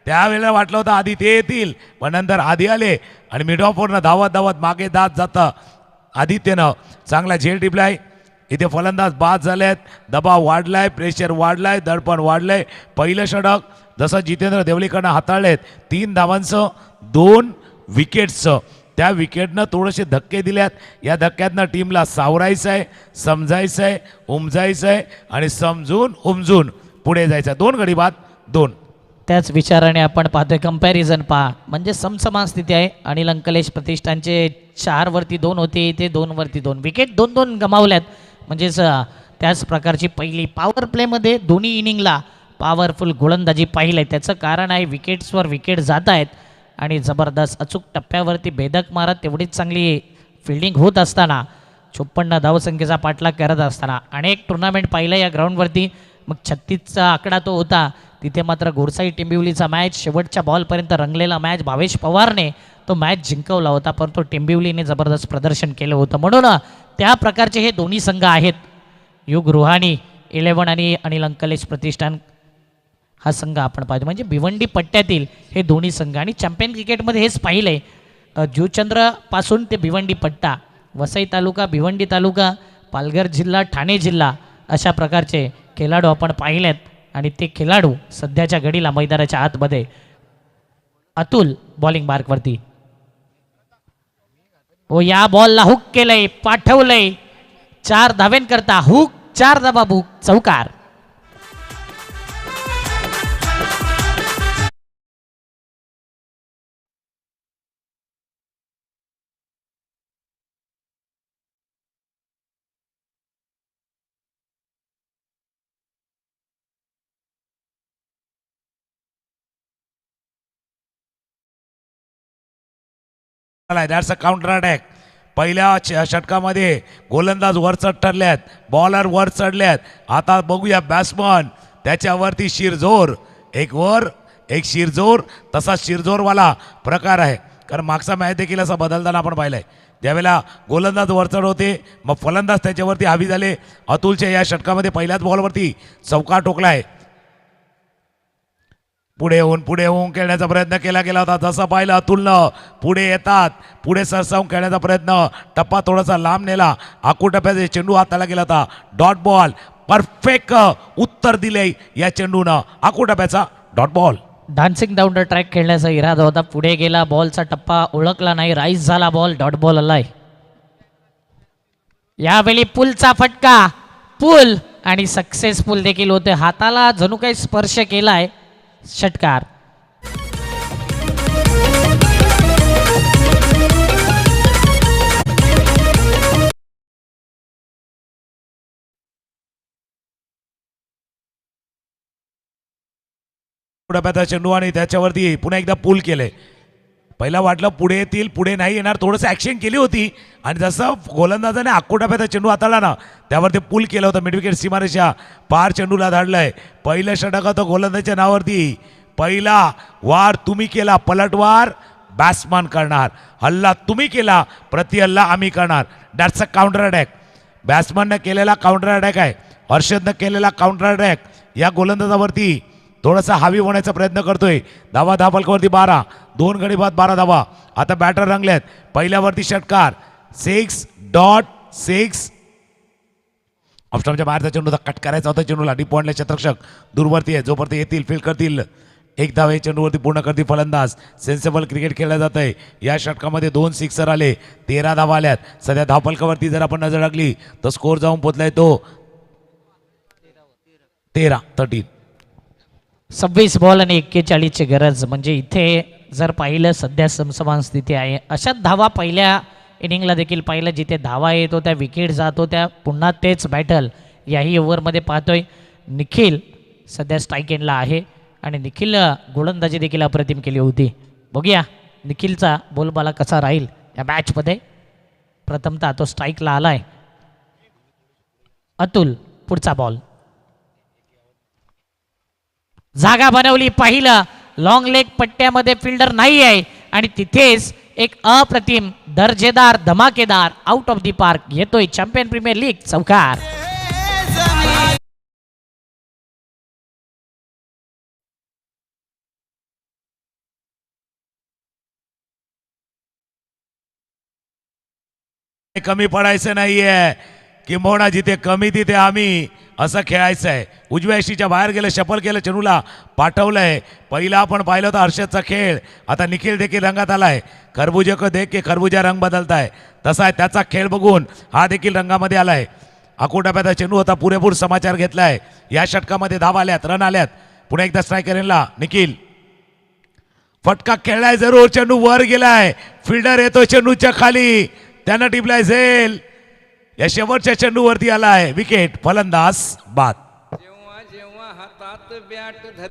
त्यावेळेला वाटलं होतं आदित्य येतील, पण नंतर आधी आले आणि मिड ऑफवरनं धावत मागे जातं आदित्यनं चांगला झेल टिपलाय. इथे फलंदाज बाद झालेत, दबाव वाढलाय, प्रेशर वाढलाय, दडपण वाढलंय. पहिलं षटक जसं जितेंद्र देवलीकडनं हाताळलेत, 3 धावांचं 2 विकेट्सचं. त्या विकेटनं थोडेसे धक्के दिल्यात. या धक्क्यातनं टीमला सावरायचं आहे, समजायचं आहे, उमजायचं आहे आणि समजून उमजून पुढे जायचं. 2 गडी बाद 2. त्याच विचाराने आपण पाहतोय कंपॅरिझन पहा, म्हणजे समसमान स्थिती आहे. अनिल अंकलेश प्रतिष्ठानचे 4 वरती 2 होते, इथे 2 वरती 2 विकेट 2-2 गमावल्यात. म्हणजेच त्याच प्रकारची पहिली पॉवर प्लेमध्ये दोन्ही इनिंगला पॉवरफुल गोलंदाजी पाहिली. त्याचं कारण आहे विकेट्सवर विकेट जात आहेत आणि जबरदस्त अचूक टप्प्यावरती भेदक मारत तेवढीच चांगली फिल्डिंग होत असताना 56 धावसंख्येचा पाठलाग करत असताना अनेक टुर्नामेंट पाहिलं या ग्राउंडवरती. मग 36चा आकडा तो होता. तिथे मात्र गोरसाई टिंबिवलीचा मॅच शेवटच्या बॉलपर्यंत रंगलेला मॅच. भावेश पवारने तो मॅच जिंकवला होता, परंतु टिंबिवलीने जबरदस्त प्रदर्शन केलं होतं. म्हणून त्या प्रकारचे हे दोन्ही संघ आहेत. युग रुहानी 11 आणि अनिल अंकलेश प्रतिष्ठान हा संघ आपण पाहतो. म्हणजे भिवंडी पट्ट्यातील हे दोन्ही संघ आणि चॅम्पियन क्रिकेटमध्ये हेच पाहिलंय. जुचंद्रपासून ते भिवंडी पट्टा, वसई तालुका, भिवंडी तालुका, पालघर जिल्हा, ठाणे जिल्हा अशा प्रकारचे खेळाडू आपण पाहिलेत. आणि ते खेळाडू सध्याच्या घडीला मैदानाच्या आतमध्ये. अतुल बॉलिंग मार्कवरती. ओ या बॉलला हुक केलंय, पाठवलंय 4 धावेंकरता. हुक 4 धावा, बुक चौकार. That's a counter attack. पहिल्या षटकामध्ये गोलंदाज वर चढ ठरल्यात, बॉलर वर चढल्यात. आता बघूया बॅट्समन त्याच्यावरती शिरजोर, एक वर एक शिरजोर. तसा शिरजोरवाला प्रकार आहे, कारण मागचा मॅच देखील असा बदलताना आपण पाहिलाय. ज्यावेळेला गोलंदाज वरचढ होते, मग फलंदाज त्याच्यावरती हावी झाले. अतुलच्या या षटकामध्ये पहिल्याच बॉलवरती चौकार ठोकलाय. पुढे होऊन खेळण्याचा प्रयत्न केला गेला होता. जसं पाहिलं अतुलनं पुढे येतात, पुढे सरसावून खेळण्याचा प्रयत्न, टप्पा थोडासा लांब नेला. आकुटप्प्याचे चेंडू हाताला गेला होता. डॉट बॉल, परफेक्ट उत्तर दिले या चेंडूनं. आकुटप्प्याचा dot ball. Dancing down the track खेळण्याचा इरादा होता, पुढे गेला, बॉलचा टप्पा ओळखला नाही, राईज झाला बॉल, डॉट बॉल आलाय. यावेळी पुलचा फटका, पुल आणि सक्सेसफुल देखील होते. हाताला जणू काही स्पर्श केलाय. षटकार. चेंडू आणि त्याच्यावरती पुन्हा एकदा पूल केले. पहिला वाटलं पुढे येतील, पुढे नाही येणार, थोडंसं ॲक्शन केली होती आणि जसं गोलंदाजाने आकोटाप्याचा चेंडू हाताळला ना त्यावर ते पुल केलं होतं मिडविकेट सीमारेषा पार चेंडूला धाडलंय. पहिलं षटक होतं गोलंदाजच्या नावावरती. पहिला वार तुम्ही केला, पलटवार बॅट्समॅन करणार, हल्ला तुम्ही केला, प्रति हल्ला आम्ही करणार. That's a counter attack. बॅट्समॅननं केलेला काउंटर अटॅक आहे, हर्षदनं केलेला काउंटर अटॅक या गोलंदाजावरती थोडासा हावी होण्याचा प्रयत्न करतोय. धावा धापलकावरती 12, 2 गडी बाद 12 धावा. आता बॅटर रंगलेत. पहिल्यावरती षटकार 6.6. ऑफस्टॉपच्या बाहेरचा चेंडूचा कट करायचा होता, चेंडूला डीप पॉइंटला क्षेत्ररक्षक दूरवरती आहे, जोपर्यंत येतील फील्ड करतील. एक धाव चेंडूवरती पूर्ण करतील फलंदाज. सेन्सेबल क्रिकेट खेळलं जात आहे. या षटकामध्ये 2 सिक्सर आले, 13 धावा आल्यात. सध्या धावपलकावरती जर आपण नजर टाकली तर स्कोर जाऊन पोचलाय तो 13. 26 बॉल आणि 41ची गरज. म्हणजे इथे जर पाहिलं सध्या समसमान स्थिती आहे. अशाच धावा पहिल्या इनिंगला देखील पाहिलं, जिथे धावा येत होत्या, विकेट जात होत्या, पुन्हा तेच बॅटल याही ओव्हरमध्ये पाहतोय. निखिल सध्या स्ट्राईक एंडला आहे आणि निखिल गोलंदाजी देखील अप्रतिम केली होती. बघूया निखिलचा बोलबाला कसा राहील या मॅचमध्ये. प्रथमतः तो स्ट्राईकला आलाय. अतुल पुढचा बॉल. जागा बनवली. पाहिलं लॉंग लेग पट्ट्यामध्ये फिल्डर नाही आहे आणि तिथेच एक अप्रतिम दर्जेदार धमाकेदार आउट ऑफ दी पार्क येतोय. चॅम्पियन प्रीमियर लीग चौकार. कमी पडायचं नाहीये, किंबहुना जिथे कमी तिथे आम्ही असं खेळायचं आहे. उजव्या यष्टीच्या बाहेर गेलं, शफल केलं, चेंडूला पाठवलंय. पहिला आपण पाहिलं होतं हर्षदचा खेळ, आता निखिल देखील रंगात आलाय. खरबुजे को देख के खरबुजा रंग बदलताय, तसा आहे त्याचा खेळ बघून हा देखील रंगामध्ये आलाय. आकोटाप्याचा चेंडू होता, पुरेपूर समाचार घेतलाय. या षटकामध्ये धाव आल्यात, रन आल्यात. पुन्हा एकदा स्ट्रायकरला निखिल फटका खेळलाय जरूर, चेंडू वर गेलाय, फिल्डर येतो चेंडूच्या खाली, त्यानं टिपलाय झेल. या शेवटच्या चेंडूवरती आलाय विकेट, फलंदाज बाद. जेव्हा जेव्हा हातात बॅट धर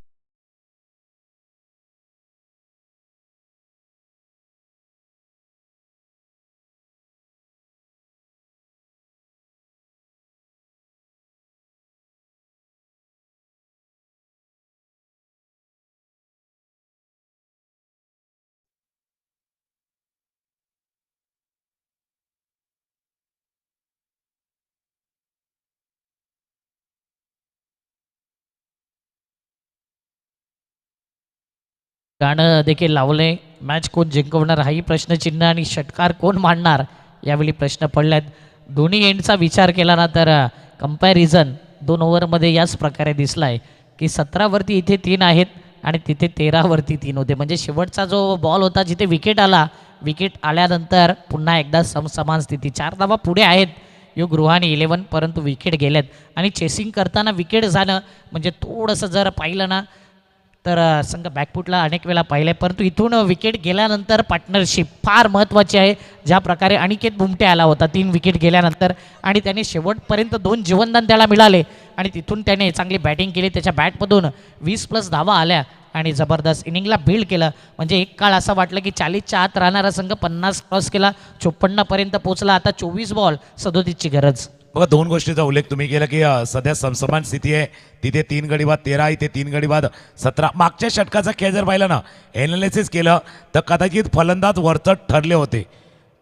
गाणं देखील लावलंय. मॅच कोण जिंकवणार हाही प्रश्नचिन्ह आणि षटकार कोण मांडणार यावेळी प्रश्न पडल्यात. दोन्ही एंडचा विचार केला ना तर कंपॅरिझन 2 ओव्हरमध्ये याच प्रकारे दिसलाय की 17वरती इथे 3 आहेत आणि तिथे 13वरती 3 होते. म्हणजे शेवटचा जो बॉल होता जिथे विकेट आला, विकेट आल्यानंतर पुन्हा एकदा समसमान स्थिती. 4 धावा पुढे आहेत युग रुहानी 11, परंतु विकेट गेल्यात आणि चेसिंग करताना विकेट जाणं म्हणजे थोडंसं जर पाहिलं ना तर संघ बॅकफुटला अनेक वेळा पाहिलं आहे. परंतु इथून विकेट गेल्यानंतर पार्टनरशिप फार महत्त्वाची आहे. ज्या प्रकारे अनिकेत बुमटे आला होता 3 विकेट गेल्यानंतर आणि त्याने शेवटपर्यंत 2 जीवनदान त्याला मिळाले आणि तिथून त्याने चांगली बॅटिंग केली. त्याच्या बॅटमधून 20+ धावा आल्या आणि जबरदस्त इनिंगला बिल्ड केलं. म्हणजे एक काळ असं वाटलं की 40च्या आत राहणारा संघ 50 क्रॉस केला, 54पर्यंत पोहोचला. आता 24 बॉल 37ची गरज. बघा 2 गोष्टीचा उल्लेख तुम्ही केला की सध्या समसमान स्थिती आहे. तिथे 3 गडी बाद 13, इथे 3 गडी बाद 17. मागच्या षटकाचा खेळ जर पाहिला ना, एनालिसिस केलं तर कदाचित फलंदाज वरचढ ठरले होते.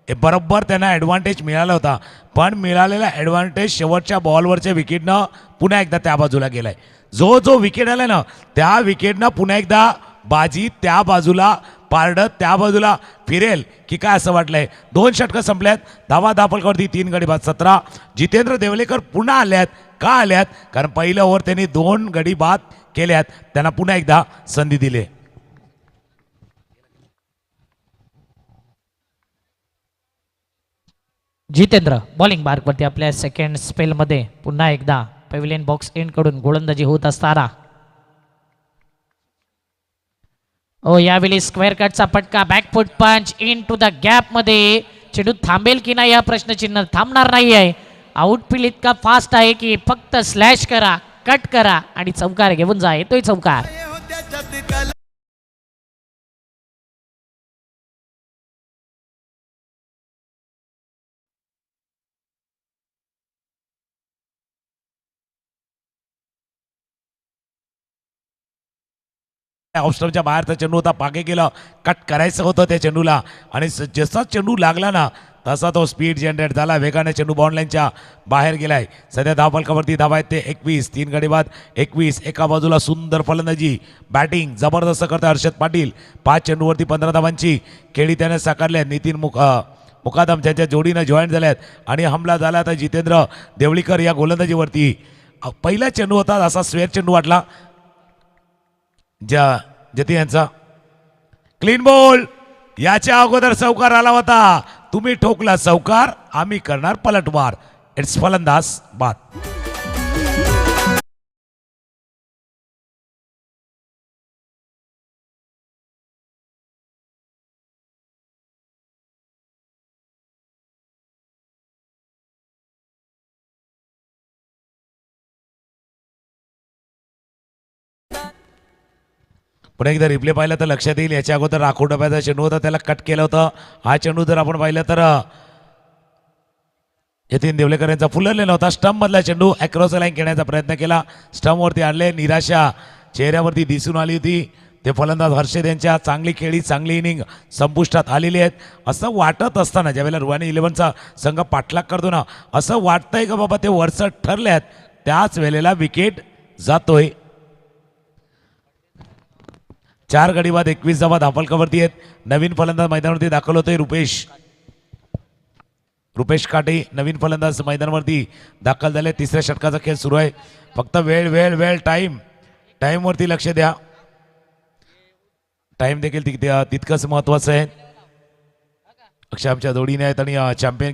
बरोबर त्यांना ॲडव्हान्टेज मिळाला होता, पण मिळालेला ॲडव्हान्टेज शेवटच्या बॉलवरच्या विकेटनं पुन्हा एकदा त्या बाजूला गेलाय. जो विकेट आलाय ना त्या विकेटनं पुन्हा एकदा बाजी त्या बाजूला पारडं त्या बाजूला फिरेल की काय असं वाटलंय. 2 षटकं संपल्यात. धावा धापलकावरती 3 गडी बाद 17. जितेंद्र देवलेकर पुन्हा आल्यात. का आल्यात? कारण पहिल्या ओव्हर त्यांनी 2 गडी बाद केल्यात, त्यांना पुन्हा एकदा संधी दिली. जितेंद्र बॉलिंग मार्कवरती आपल्या सेकंड स्पेलमध्ये पुन्हा एकदा पॅव्हिलियन बॉक्स एंडकडून गोलंदाजी होत असताना यावेळी स्क्वेअर कटचा फटका, बॅकफुट पंच इन टू द गॅपमध्ये. चेंडू थांबेल की नाही या प्रश्नचिन्ह. थांबणार नाही आहे. आउटफील्ड इतका फास्ट आहे की फक्त स्लॅश करा, कट करा आणि चौकार घेऊन जा. येतोय चौकार. ऑफस्टमच्या बाहेरचा चेंडू होता, पागे गेलं, कट करायचं होतं त्या चेंडूला आणि जसा चेंडू लागला ना तसा तो स्पीड जनरेट झाला, वेगाने चेंडू बाउंडलाईनच्या बाहेर गेलाय. सध्या धावफलकावरती धावा आहेत ते 21, 3 गडी बाद 21. एका बाजूला सुंदर फलंदाजी, बॅटिंग जबरदस्त करतात हर्षद पाटील. 5 चेंडूवरती 15 धावांची खेळी त्याने साकारल्या. नितीन मुकादम त्यांच्या जोडीनं जॉईन झाल्यात आणि हमला झाला आता जितेंद्र देवळीकर या गोलंदाजीवरती. पहिला चेंडू होता असा स्वेअर चेंडू वाटला जती यांचा. Clean ball. याच्या अगोदर चौकार आला होता, तुम्ही ठोकला चौकार, आम्ही करणार पलटवार. इट्स फलंदाज बाद. पुन्हा एकदा रिप्ले पाहिलं तर लक्षात येईल, याच्या अगोदर राखोड डब्याचा चेंडू होता, त्याला कट केलं होतं. हा चेंडू जर आपण पाहिलं तर यतीन देवलेकर यांचा फुलरलेला होता. स्टंप मधला चेंडू अक्रॉस लाईन खेळण्याचा प्रयत्न केला, स्टंपवरती आणले. निराशा चेहऱ्यावरती दिसून आली होती. ते फलंदाज हर्षद यांच्या चांगली खेळी, चांगली इनिंग संपुष्टात आलेली आहेत असं वाटत असताना ज्यावेळेला रुहानी 11चा संघ पाठलाग करतो ना, असं वाटतंय का बाबा ते वरचढ ठरले आहेत, त्याच वेळेला विकेट जातोय. 4 गडी बाद 21 धावा धावफलकावरती आहेत. नवीन फलंदाज मैदानावरती दाखल होतोय रुपेश काटे नवीन फलंदाज मैदानावरती दाखल झाले. तिसऱ्या षटकाचा खेळ सुरू आहे. फक्त वेळ वेळ वेळ टाईमवरती लक्ष द्या. टाईम देखील तितकंच महत्त्वाचं आहे. अक्षय आमच्या जोडीने आहेत आणि चॅम्पियन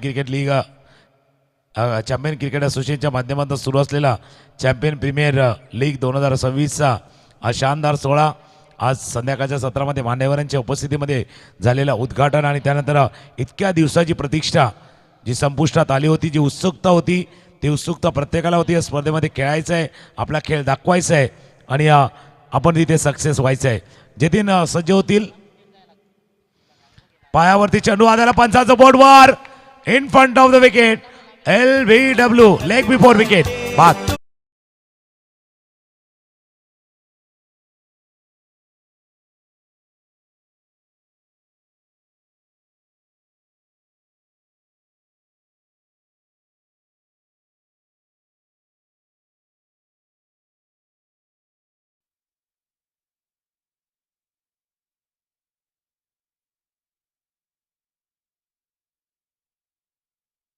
क्रिकेट असोसिएशनच्या माध्यमातून सुरू असलेला चॅम्पियन प्रीमियर लीग 2026चा हा शानदार सोहळा आज संध्याकाळच्या सत्रामध्ये मान्यवरांच्या उपस्थितीमध्ये झालेलं उद्घाटन आणि त्यानंतर इतक्या दिवसाची प्रतीक्षा जी संपुष्टात आली होती, जी उत्सुकता होती, ती उत्सुकता प्रत्येकाला होती. या स्पर्धेमध्ये खेळायचं आहे, आपला खेळ दाखवायचा आहे आणि आपण तिथे सक्सेस व्हायचं आहे. जतीन सज्ज होतील. पायावरती चेंडू आलेला, पंचाचं बोर्डवर in front of the wicket. LBW leg before wicket बाद.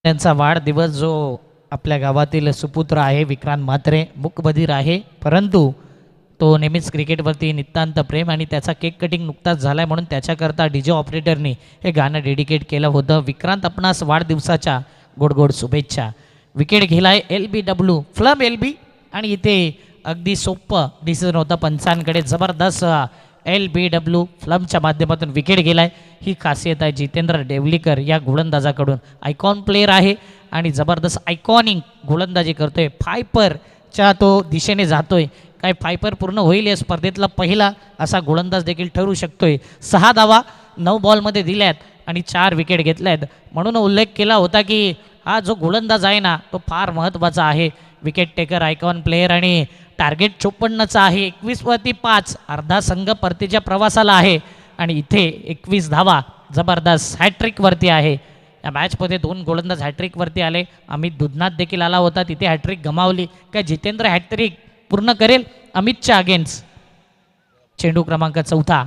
त्यांचा वाढदिवस जो आपल्या गावातील सुपुत्र आहे विक्रांत म्हात्रे, मूकबधीर आहे, परंतु तो नेहमीच क्रिकेटवरती नितांत प्रेम आणि त्याचा केक कटिंग नुकताच झाला आहे म्हणून त्याच्याकरता DJ ऑपरेटरनी हे गाणं डेडिकेट केलं होतं. विक्रांत, आपणास वाढदिवसाच्या गोडगोड शुभेच्छा. विकेट घेलाय LBW फ्लम LB आणि इथे अगदी सोपं डिसिजन होतं पंचांकडे. जबरदस्त LBW फ्लमच्या माध्यमातून विकेट गेलाय. ही खासियत आहे जितेंद्र देवलीकर या गोलंदाजाकडून. आयकॉन प्लेयर आहे आणि जबरदस्त आयकॉनिक गोलंदाजी करतोय. फायपरच्या तो दिशेने जातोय. काय फायपर पूर्ण होईल या स्पर्धेतला पहिला असा गोलंदाज देखील ठरू शकतोय. 6 धावा 9 बॉलमध्ये दिल्यात आणि 4 विकेट घेतल्यात. म्हणून उल्लेख केला होता की हा जो गोलंदाज आहे ना तो फार महत्त्वाचा आहे. विकेट टेकर, आयकॉन प्लेयर आणि टार्गेट 54चा आहे. 21वरती 5, अर्धा संघ परतीच्या प्रवासाला आहे आणि इथे 21 धावा जबरदस्त हॅट्रिकवरती आहे. या मॅचमध्ये 2 गोलंदाज हॅट्रिकवरती आले. अमित दुधनाथ देखील आला होता, तिथे हॅट्रिक गमावली. काय जितेंद्र हॅट्रिक पूर्ण करेल अमितच्या अगेन्स्ट? चेंडू क्रमांक 4.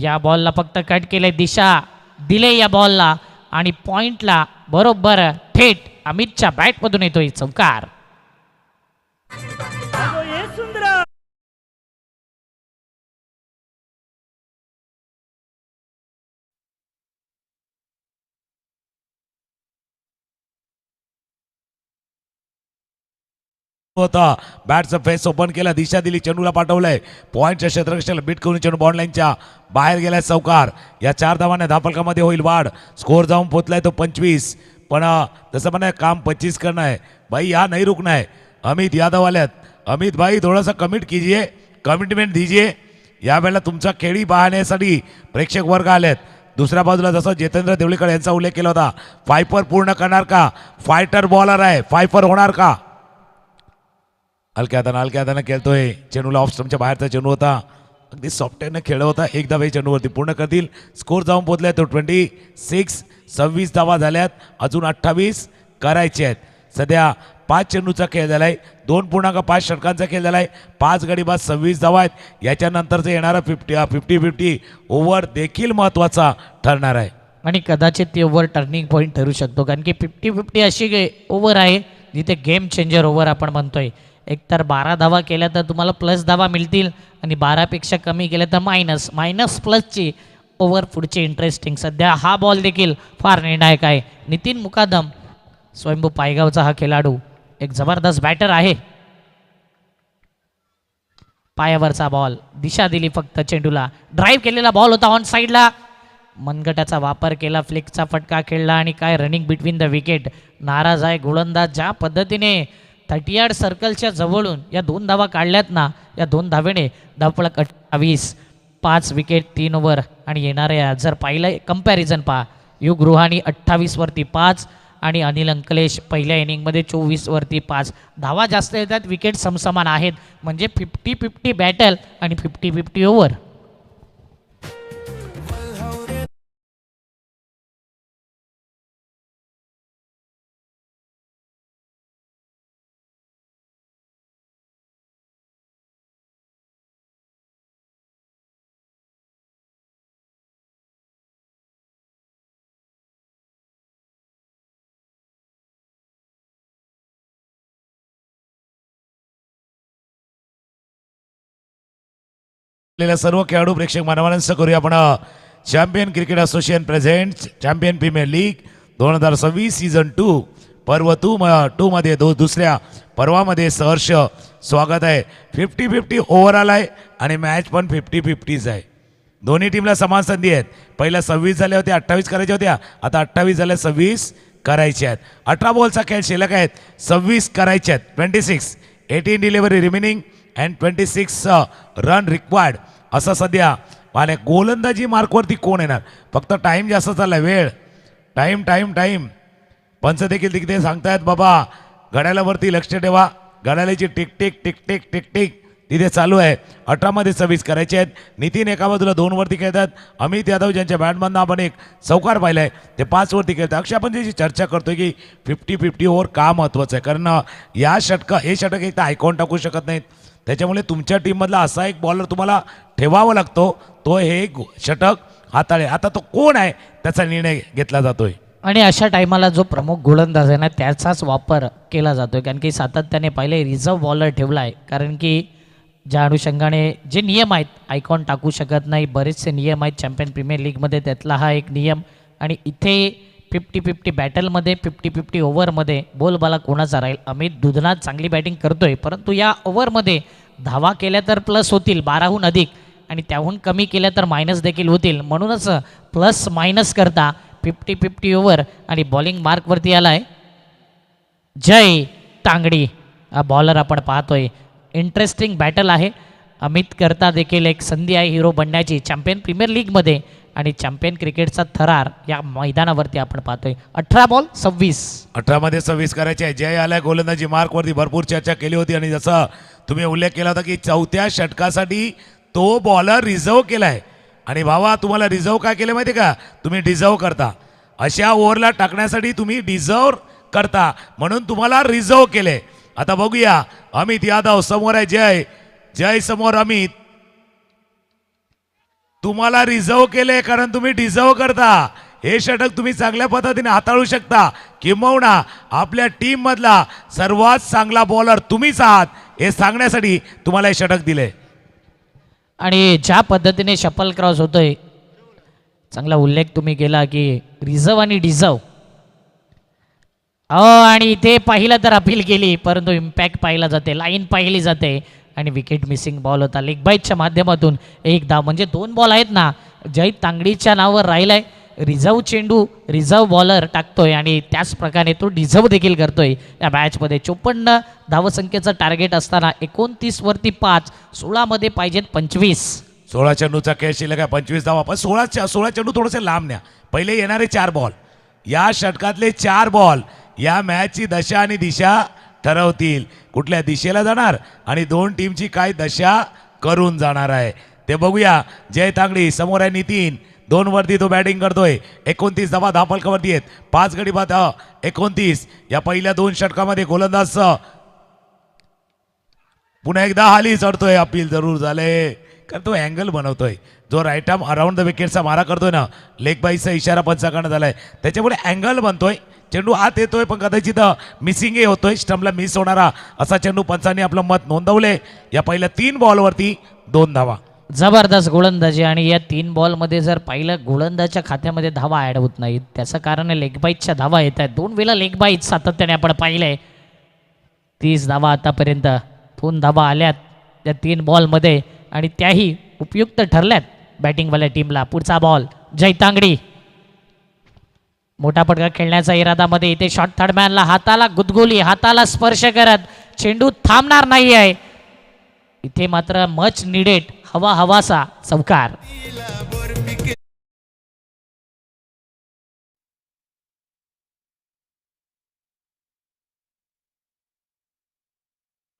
या बॉलला फक्त कट केले, दिशा दिले या बॉलला आणि पॉइंटला बरोबर थेट अमितच्या बॅटमधून येतोय चौकार. होता बॅटचं फेस ओपन केला, दिशा दिली, चेंडूला पाठवलंय पॉइंटच्या क्षेत्ररक्षणाला बीट करून चेंडू बॉन्ड लाईनच्या बाहेर गेलाय. चौकार. या 4 धावांना धावफलकामध्ये होईल वाढ. स्कोर जाऊन पोचलाय तो 25. पण जसं म्हणा काम 25 करना है भाई, यहाँ नहीं रुकना है. अमित यादव आल्यात. अमित भाई थोड़ा सा कमिटमेंट दीजिए. यावेळेला तुमचा खेळी पाहण्यासाठी प्रेक्षक वर्ग आलेत. दुसऱ्या बाजूला जसं जितेंद्र देवळीकर यांचा उल्लेख केला होता, फायपर पूर्ण करणार का? फायटर बॉलर आहे, फायपर होणार का? हलक्या हातानं खेळतोय. चेंडूला ऑफ स्टंपच्या बाहेरचा चेंडू होता. अगदी सॉफ्टवेअरनं खेळला होता. एकदा वे चेंडूवरती पूर्ण करतील. स्कोर जाऊन पोहोचलाय तो 26. 26 धावा झाल्यात. अजून 28 करायचे आहेत. सध्या 5 चेंडूचा खेळ झालाय. 2.5 षटकांचा खेळ झालाय. 5 गडी बाद 26 धावा आहेत. याच्यानंतरचं येणारा 50 ओव्हर देखील महत्त्वाचा ठरणार आहे. आणि कदाचित ती ओव्हर टर्निंग पॉईंट ठरू शकतो, कारण की 50-50 अशी ओव्हर आहे जिथे गेम चेंजर ओव्हर आपण म्हणतोय. एकतर 12 धावा केल्या तर तुम्हाला प्लस धावा मिळतील आणि 12पेक्षा कमी केल्या तर मायनस प्लसची ओव्हर पुढची इंटरेस्टिंग. सध्या हा बॉल देखील फार निर्णायक आहे. नितीन मुकादम स्वयंभू पायगावचा हा खेळाडू एक जबरदस्त बॅटर आहे. पायावरचा बॉल, दिशा दिली फक्त चेंडूला. ड्राईव्ह केलेला बॉल होता ऑन साईडला. मनगटाचा वापर केला, फ्लिकचा फटका खेळला आणि काय रनिंग बिटवीन द विकेट. नाराज आहे गोलंदाज. ज्या पद्धतीने 30 यार्ड सर्कलच्या जवळून या 2 धावा काढल्यात ना, या 2 धावेने धावपळक 28. 5 विकेट 3 ओव्हर. आणि येणाऱ्या जर पाहिलं कंपॅरिझन पहा, युग रुहानी 28वरती 5 आणि अनिल अंकलेश पहिल्या इनिंगमध्ये 24वरती 5. धावा जास्त येतात, विकेट समसमान आहेत. म्हणजे 50-50 बॅटल आणि 50-50 ओव्हर. सर्व खेळाडू प्रेक्षक मानवांचं करूया आपण champion cricket association present champion premier league 2026 season 2 पर्व 2 मध्ये दुसऱ्या पर्वामध्ये सहर्ष स्वागत आहे. 50-50 ओव्हरऑल आहे आणि मॅच पण 50-50 आहे. दोन्ही टीमला समान संधी आहेत. पहिल्या 26 झाल्या होत्या, 28 करायच्या होत्या. आता 28 झाल्या, 26 करायचे आहेत. 18 बॉलचा खेळ शिल्लक आहेत, 26 करायचे आहेत. 26 18 delivery remaining and 26 run required. असं सध्या पाहिलं. गोलंदाजी मार्कवरती कोण येणार, फक्त टाईम जास्त चालला, वेळ टाईम पंच देखील तिथे सांगतायत बाबा घड्याळावरती लक्ष ठेवा. घड्याळाची टिक टिक तिथे चालू आहे. 18 मध्ये 26 करायचे आहेत. नितीन एका बाजूला 2 वरती खेळतात. अमित यादव ज्यांच्या बॅटमधनं आपण एक चौकार पाहिलाय ते 5 वरती खेळतात. अक्षय आपण ज्याची चर्चा करतोय की 50-50 ओव्हर का महत्त्वाचं आहे, कारण हे षटक एक तर आयकॉन टाकू शकत नाहीत. त्याच्यामुळे तुमच्या टीममधला असा एक बॉलर तुम्हाला ठेवावा लागतो, तो हे षटक हाताळे. आता तो कोण आहे त्याचा निर्णय घेतला जातोय. आणि अशा टायमाला जो प्रमुख गोलंदाज आहे ना, त्याचाच वापर केला जातोय. कारण की सातत्याने पहिले रिझर्व्ह बॉलर ठेवला आहे, कारण की ज्या अनुषंगाने जे नियम आहेत, आयकॉन टाकू शकत नाही, बरेचसे नियम आहेत चॅम्पियन प्रीमियर लीगमध्ये, त्यातला हा एक नियम. आणि इथे 50-50 बॅटलमध्ये 50-50 ओव्हरमध्ये बोलबाला कोणाचा राहील. अमित दुधनाथ चांगली बॅटिंग करतोय, परंतु या ओव्हरमध्ये धावा केल्या तर प्लस होतील 12हून अधिक, आणि त्याहून कमी केल्या तर मायनस देखील होतील. म्हणूनच प्लस मायनस करता 50-50 ओव्हर. आणि बॉलिंग मार्कवरती आला आहे जय तांगडी, हा बॉलर आपण पाहतोय. इंटरेस्टिंग बॅटल आहे. अमित करता देखील एक संधी आहे हिरो बनण्याची चॅम्पियन प्रीमियर लीगमध्ये. आणि चॅम्पियन क्रिकेटचा थरार या मैदानावरती आपण पाहतोय. 18 बॉल 26. 18 मध्ये 26 करायचे आहे. जय आलाय गोलंदाजी मार्कवरती भरपूर चर्चा केली होती, आणि जसं तुम्ही उल्लेख केला होता की 4थ्या षटकासाठी तो बॉलर रिझर्व केलाय. आणि भावा तुम्हाला रिझर्व काय केलं माहिती का, तुम्ही डिझर्व करता. अशा ओव्हरला टाकण्यासाठी तुम्ही डिझर्व करता, म्हणून तुम्हाला रिझर्व केले. आता बघूया, अमित यादव समोर आहे, जय समोर अमित. तुम्हाला रिझर्व केले कारण तुम्ही डिझर्व करता. हे षटक तुम्ही चांगल्या पद्धतीने हाताळू शकता, किंबहुना आपल्या टीम मधला सर्वात चांगला बॉलर तुम्हीच आहात हे सांगण्यासाठी तुम्हाला हे षटक दिले. आणि ज्या पद्धतीने शफल क्रॉस होतोय, चांगला उल्लेख तुम्ही केला की रिझर्व आणि डिझर्व. आणि इथे पाहिलं तर अपील केली, परंतु इम्पॅक्ट पाहिला जाते, लाईन पाहिली जाते आणि विकेट मिसिंग बॉल होता. लेग बाईटच्या माध्यमातून एक धाव, म्हणजे 2 बॉल आहेत ना, जय तांगडीच्या नावावर राहिलाय. रिझर्व चेंडू रिझर्व बॉलर टाकतोय आणि त्याच प्रकारे तो डिझर्व देखील करतोय या मॅचमध्ये. 54 धावसंख्येचं टार्गेट असताना 29 वरती 5, 16 मध्ये पाहिजेत 25. 16 चेंडूचा खेळ शिल्लक आहे, 25 धावा. पण 16 चेंडू थोडेसे लांब न्या. पहिले येणारे 4 बॉल, या षटकातले 4 बॉल या मॅचची दशा आणि दिशा ठरवतील कुठल्या दिशेला जाणार आणि दोन टीमची काय दशा करून जाणार आहे ते बघूया. जय तांगडी समोर आहे नितीन, 2 वरती तो बॅटिंग करतोय. 29 धावा धापलकावरती आहेत, 5 गडी बाद 29. या पहिल्या 2 षटकामध्ये गोलंदाज पुन्हा एकदा हाली चढतोय. अपील जरूर झाले कारण तो अँगल बनवतोय. जो राईट आर्म अराउंड द विकेटचा मारा करतोय ना, लेग बाईचा इशारा पंचाकडनं झालाय, त्याच्यामुळे अँगल बनतोय. चेंडू आत येतोय पण कदाचित मिसिंगही होतोय. स्टंपला मिस होणारा असा चेंडू पंचांनी आपलं मत नोंदवले. या पहिल्या 3 बॉलवरती 2 धावा. जबरदस्त गोलंदाजी. आणि या 3 बॉलमध्ये जर पाहिलं गोलंदाजच्या खात्यामध्ये धावा ॲड होत नाहीत, त्याचं कारण लेग बाईटच्या धावा येत आहेत. 2 वेळा लेग बाईट सातत्याने आपण पाहिलंय. 30 धावा आतापर्यंत, 2 धावा आल्यात त्या 3 बॉलमध्ये आणि त्याही उपयुक्त ठरल्यात बॅटिंगवाल्या टीमला. पुढचा बॉल जय तांगडी, मोठा फटका खेळण्याचा इरादामध्ये इथे शॉर्ट थर्डमॅनला हाताला गुदगुली, हाताला स्पर्श करत चेंडू थांबणार नाही आहे. इथे मात्र मच निडेड हवासा चौकार.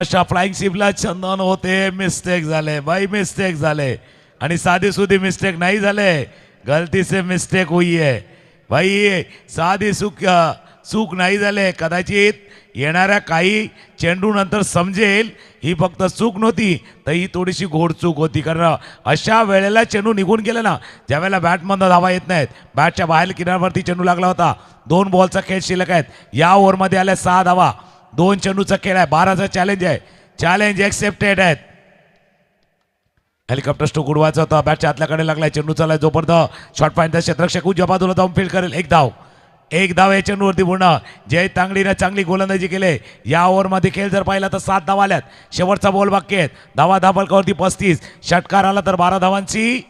फ्लाइंग शिपला चंदन होते. मिस्टेक झाले भाई, मिस्टेक झाले आणि साधी सुधी मिस्टेक नाही झाले, गलती से मिस्टेक हुई है भाई. साधी चूक नाही झाले. कदाचित येणाऱ्या काही चेंडू नंतर समजेल ही फक्त चूक नव्हती तर ही थोडीशी घोड चूक होती. कारण अशा वेळेला चेंडू निघून गेला ना, ज्यावेळेला बॅटमधनं धावा येत नाहीत. बॅटच्या बाहेर किनारवरती चेंडू लागला होता. 2 बॉलचा खेळ शिल्लक आहेत. या ओव्हरमध्ये आल्या 6 धावा. 2 चेंडूचा खेळ आहे. 12चा चॅलेंज आहे. चॅलेंज एक्सेप्टेड आहेत. हेलिकॉप्टर स्ट्रोक उडवायचा होता, बॅटच्या आतल्याकडे लागलाय. चेंडू चाललाय जोपर्यंत शॉर्ट पॉईंटचा क्षेत्ररक्षक उजव्या बाजूला जाऊन फील्ड करेल. एक धाव या चेंडूवरती पूर्ण. जय तांगडीने चांगली गोलंदाजी केली. या ओव्हरमध्ये खेळ जर पाहिला तर 7 धावा आल्यात. शेवटचा बॉल बाकी आहेत. धावा धापलकावरती 35. षटकार आला तर 12 धावांची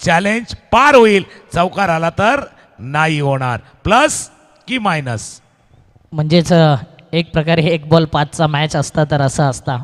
चॅलेंज पार होईल. चौकार आला तर नाही होणार. प्लस की मायनस म्हणजेच एक प्रकारे 1 बॉल 5चा मॅच असता तर असं असता.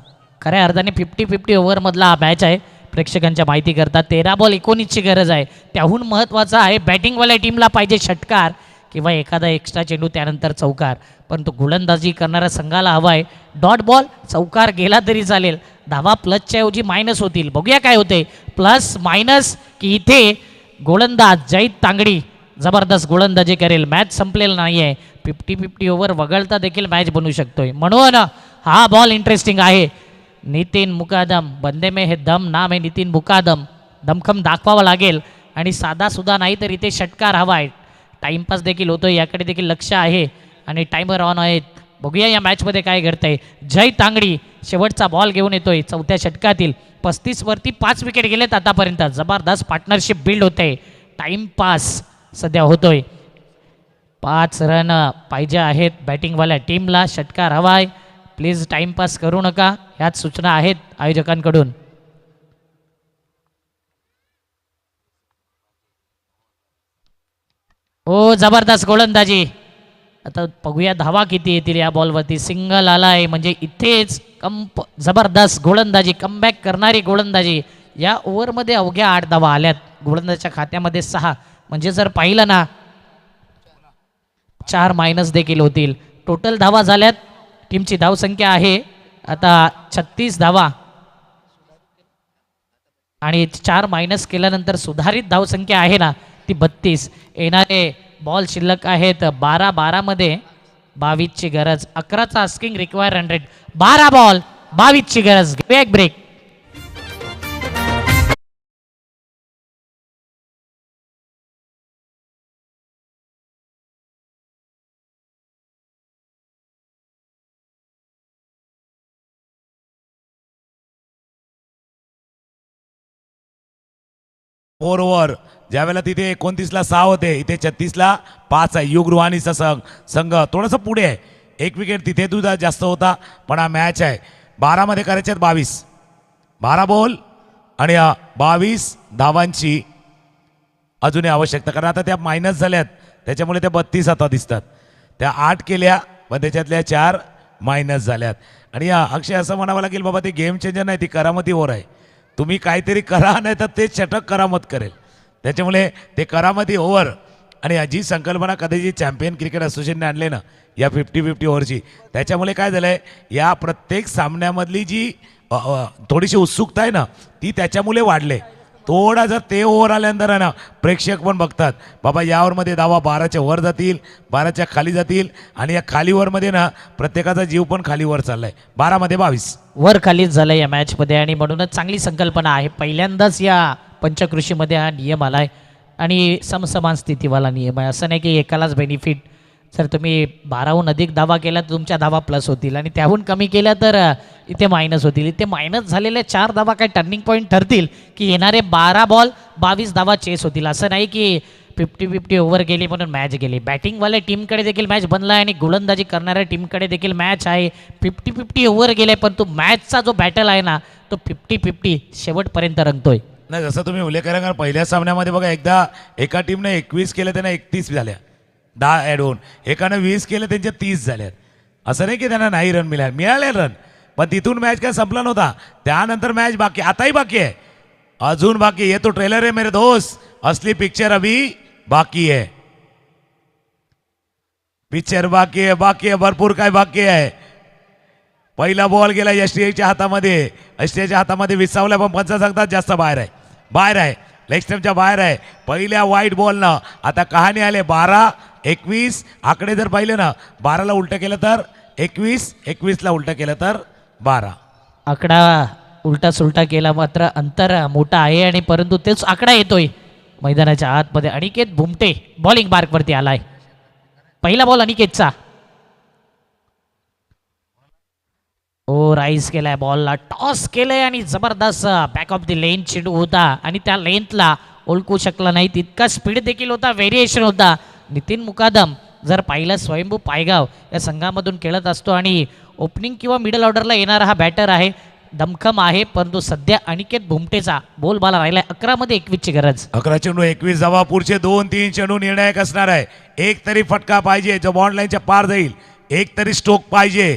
खऱ्या अर्थाने 50-50 ओव्हरमधला हा मॅच आहे. प्रेक्षकांच्या माहिती करता 13 बॉल 19ची गरज आहे. त्याहून महत्त्वाचं आहे बॅटिंगवाल्या टीमला पाहिजे षटकार किंवा एखादा एक्स्ट्रा चेंडू त्यानंतर चौकार. परंतु गोलंदाजी करणाऱ्या संघाला हवा आहे डॉट बॉल. चौकार गेला तरी चालेल, धावा प्लसच्या ऐवजी मायनस होतील. बघूया काय होते, प्लस मायनस की इथे गोलंदाज जय तांगडी जबरदस्त गोलंदाजी करेल. मॅच संपलेला नाही आहे. 50-50 ओव्हर वगळता देखील मॅच बनू शकतोय. म्हणून हा बॉल इंटरेस्टिंग आहे. नितीन मुकादम, बंदे में हे दम नाम आहे नितीन मुकादम. दमखम दाखवावा लागेल आणि साधा सुद्धा नाही तर इथे षटकार हवा आहे. टाइमपास देखील होतोय, याकडे देखील लक्ष आहे आणि टाइमर ऑन आहेत. बघूया या मॅचमध्ये काय घडतंय. जय तांगडी शेवटचा बॉल घेऊन येतोय 4थ्या षटकातील. 35 वरती 5 विकेट गेलेत आतापर्यंत. जबरदस्त पार्टनरशिप बिल्ड होते. टाइमपास सध्या होतोय. 5 रन पाहिजे आहेत बॅटिंगवाल्या टीमला. षटकार हवाय. प्लीज टाइमपास करू नका, ह्याच सूचना आहेत आयोजकांकडून. ओ जबरदस्त गोलंदाजी. आता बघूया धावा किती येतील या बॉलवरती. सिंगल आलाय म्हणजे इथेच जबरदस्त गोलंदाजी, कमबॅक करणारी गोलंदाजी. या ओव्हरमध्ये अवघ्या 8 धावा आल्यात. गोलंदाजच्या खात्यामध्ये 6 म्हणजे जर पाहिलं ना 4 मायनस देखील होतील. टोटल धावा झाल्यात. टीमची धावसंख्या आहे आता 36 धावा आणि 4 मायनस केल्यानंतर सुधारित धावसंख्या आहे ना ती 32. येणारे बॉल शिल्लक आहेत 12-12मध्ये 22ची गरज. 11चा आस्किंग रिक्वायर 100. 12 बॉल 22ची गरज. एक ब्रेक. ओव्हर ज्यावेळेला तिथे 29ला 6 होते, इथे 36ला 5 आहे. युगृहानीचा संघ थोडंसं पुढे आहे. 1 विकेट तिथे तुझा जास्त होता पण हा मॅच आहे. 12मध्ये करायचे आहेत 22. 12 बॉल आणि 22 धावांची अजूनही आवश्यकता. कारण आता त्या मायनस झाल्यात त्याच्यामुळे त्या 32 आता दिसतात. त्या 8 केल्या पण त्याच्यातल्या 4 मायनस झाल्यात. आणि अक्षय असं म्हणावं लागेल बाबा ते गेम चेंजर नाही, ती करामती ओव्हर आहे. तुम्ही काहीतरी करा नाही तर ते षटक करामत करेल. त्याच्यामुळे ते करामती ओव्हर आणि जी संकल्पना कधी चॅम्पियन क्रिकेट असोसिएशनने आणले ना या 50-50 ओव्हरची, त्याच्यामुळे काय झालं आहे, या प्रत्येक सामन्यामधली जी थोडीशी उत्सुकता आहे ना ती त्याच्यामुळे वाढले. थोडा जर ते ओव्हर आल्यानंतर आहे ना प्रेक्षक पण बघतात बाबा या ओव्हरमध्ये धावा 12च्या वर जातील, 12च्या खाली जातील, आणि या खाली वरमध्ये ना प्रत्येकाचा जीव पण खाली वर चाललाय. 12मध्ये 22 वर खालीच झालं या मॅचमध्ये आणि म्हणूनच चांगली संकल्पना आहे. पहिल्यांदाच या पंचकृषीमध्ये हा नियम आला आहे आणि समसमान स्थितीवाला नियम आहे. असं नाही की एकालाच बेनिफिट. जर तुम्ही 12हून अधिक धावा केल्या तर तुमच्या धावा प्लस होतील आणि त्याहून कमी केल्या तर इथे मायनस होतील. इथे मायनस झालेल्या 4 धावा काय टर्निंग पॉईंट ठरतील की येणारे 12 बॉल 22 धावा चेस होतील. असं नाही की 50-50 ओव्हर गेली म्हणून मॅच गेली. बॅटिंगवाल्या टीमकडे देखील मॅच बनला आहे आणि गोलंदाजी करणाऱ्या टीमकडे देखील मॅच आहे. 50-50 ओव्हर गेले पण तो मॅचचा जो बॅटल आहे ना तो 50-50 शेवटपर्यंत रंगतोय. नाही, जसं तुम्ही उल्लेख करा, कारण पहिल्या सामन्यामध्ये बघा एकदा एका टीमने 21 केले त्यांना 31 झाल्या, 10 ॲड होऊन. एकानं 20 केले त्यांच्या 30 झाल्यात. असं नाही की त्यांना नाही रन मिळाले रन, पण तिथून मॅच काय संपला नव्हता. त्यानंतर मॅच बाकी, आताही बाकी आहे, अजून बाकी. ये तो ट्रेलर आहे मेरे दोस्त, असली पिक्चर अभी बाकी आहे. पिक्चर बाकी आहे भरपूर काय बाकी आहे. पहिला बॉल गेला एसटीएच्या हातामध्ये, एसटीएच्या हातामध्ये विसावला, पण पंच सांगतात जास्त बाहेर आहे, लेग स्टम्पच्या बाहेर आहे. पहिल्या वाईट बॉलनं आता कहाणी आले 12-21. आकडे जर पाहिले ना 12ला उलटं केलं तर 21, 21ला उलटं केलं तर 12. आकडा उलटा सुलटा केला मात्र अंतर मोठा आहे आणि परंतु तेच आकडा येतोय मैदानाच्या आतमध्ये. अनिकेत भुमटे बॉलिंग मार्कवरती आलाय. पहिला बॉल अनिकेतचा. राईज केलाय, बॉलला टॉस केलंय आणि जबरदस्त बॅक ऑफ द लेन चेंडू होता आणि त्या लेंथला ओळखू शकला नाही. तितका स्पीड देखील होता, व्हेरिएशन होता. नितीन मुकादम जर पाहिलं स्वयंभू पायगाव या संघामधून खेळत असतो आणि ओपनिंग किंवा मिडल ऑर्डरला येणारा हा बॅटर आहे, दमखम आहे. परंतु सध्या अनिकेत भुमटेचा बोलबाला राहिलाय. 11मध्ये 21ची गरज. 11 चेंडू 21 धावा. पुढचे 2-3 चेंडू निर्णायक असणार आहे. एक तरी फटका पाहिजे जो बॉन्ड लाईनच्या पार जाईल, एक तरी स्ट्रोक पाहिजे.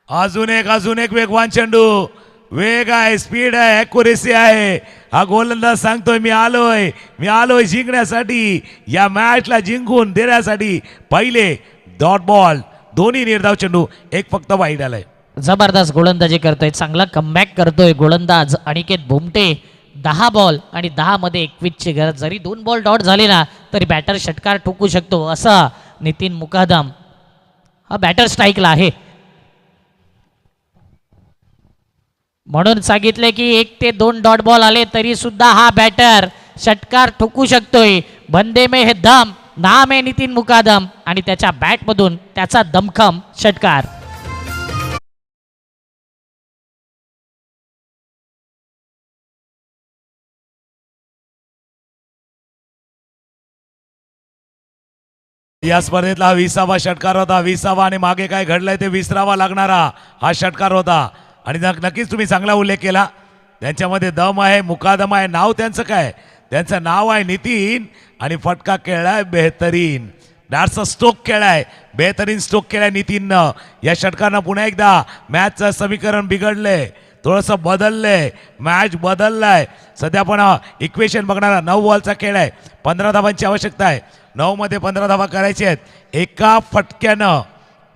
अजून एक वेगवान चेंडू. वेग आहे, स्पीड आहे, ॲक्युरेसी आहे. हा गोलंदाज सांगतोय मी आलोय जिंकण्यासाठी, या मॅचला जिंकून देण्यासाठी. पहिले डॉट बॉल, दोन्ही निर्धाव चेंडू, एक फक्त वाईड आलाय. जबरदस्त गोलंदाजी करतोय, चांगला कमबॅक करतोय गोलंदाज अनिकेत भुमटे. 10 बॉल आणि 10मध्ये 21ची गरज. जरी 2 बॉल डॉट झाले ना तरी बॅटर षटकार ठोकू शकतो असा नितीन मुकादम हा बॅटर स्ट्राईकला आहे. म्हणून सांगितले की 1 ते 2 डॉट बॉल आले तरी सुद्धा हा बॅटर षटकार ठोकू शकतोय. बंदे में है दम, नाम आहे नितीन मुकादम आणि त्याच्या बॅटमधून त्याचा दमखम षटकार. या स्पर्धेतला 20वा षटकार होता. 20वा आणि मागे काय घडलंय ते विसरावा लागणारा हा षटकार होता. आणि नक्कीच तुम्ही चांगला उल्लेख केला, त्यांच्यामध्ये दम आहे, मुकादम आहे. नाव त्यांचं काय, त्यांचं नाव आहे नितीन आणि फटका खेळलाय बेहतरीन. डार्स स्ट्रोक खेळाय, बेहतरीन स्ट्रोक खेळाय नितीननं. या षटकानं पुन्हा एकदा मॅचचं समीकरण बिघडलंय, थोडंसं बदललंय, मॅच बदललाय. सध्या आपण इक्वेशन बघणारा 9 बॉलचा खेळ आहे, 15 धावांची आवश्यकता आहे. 9मध्ये 15 धावा करायचे आहेत एका फटक्यानं.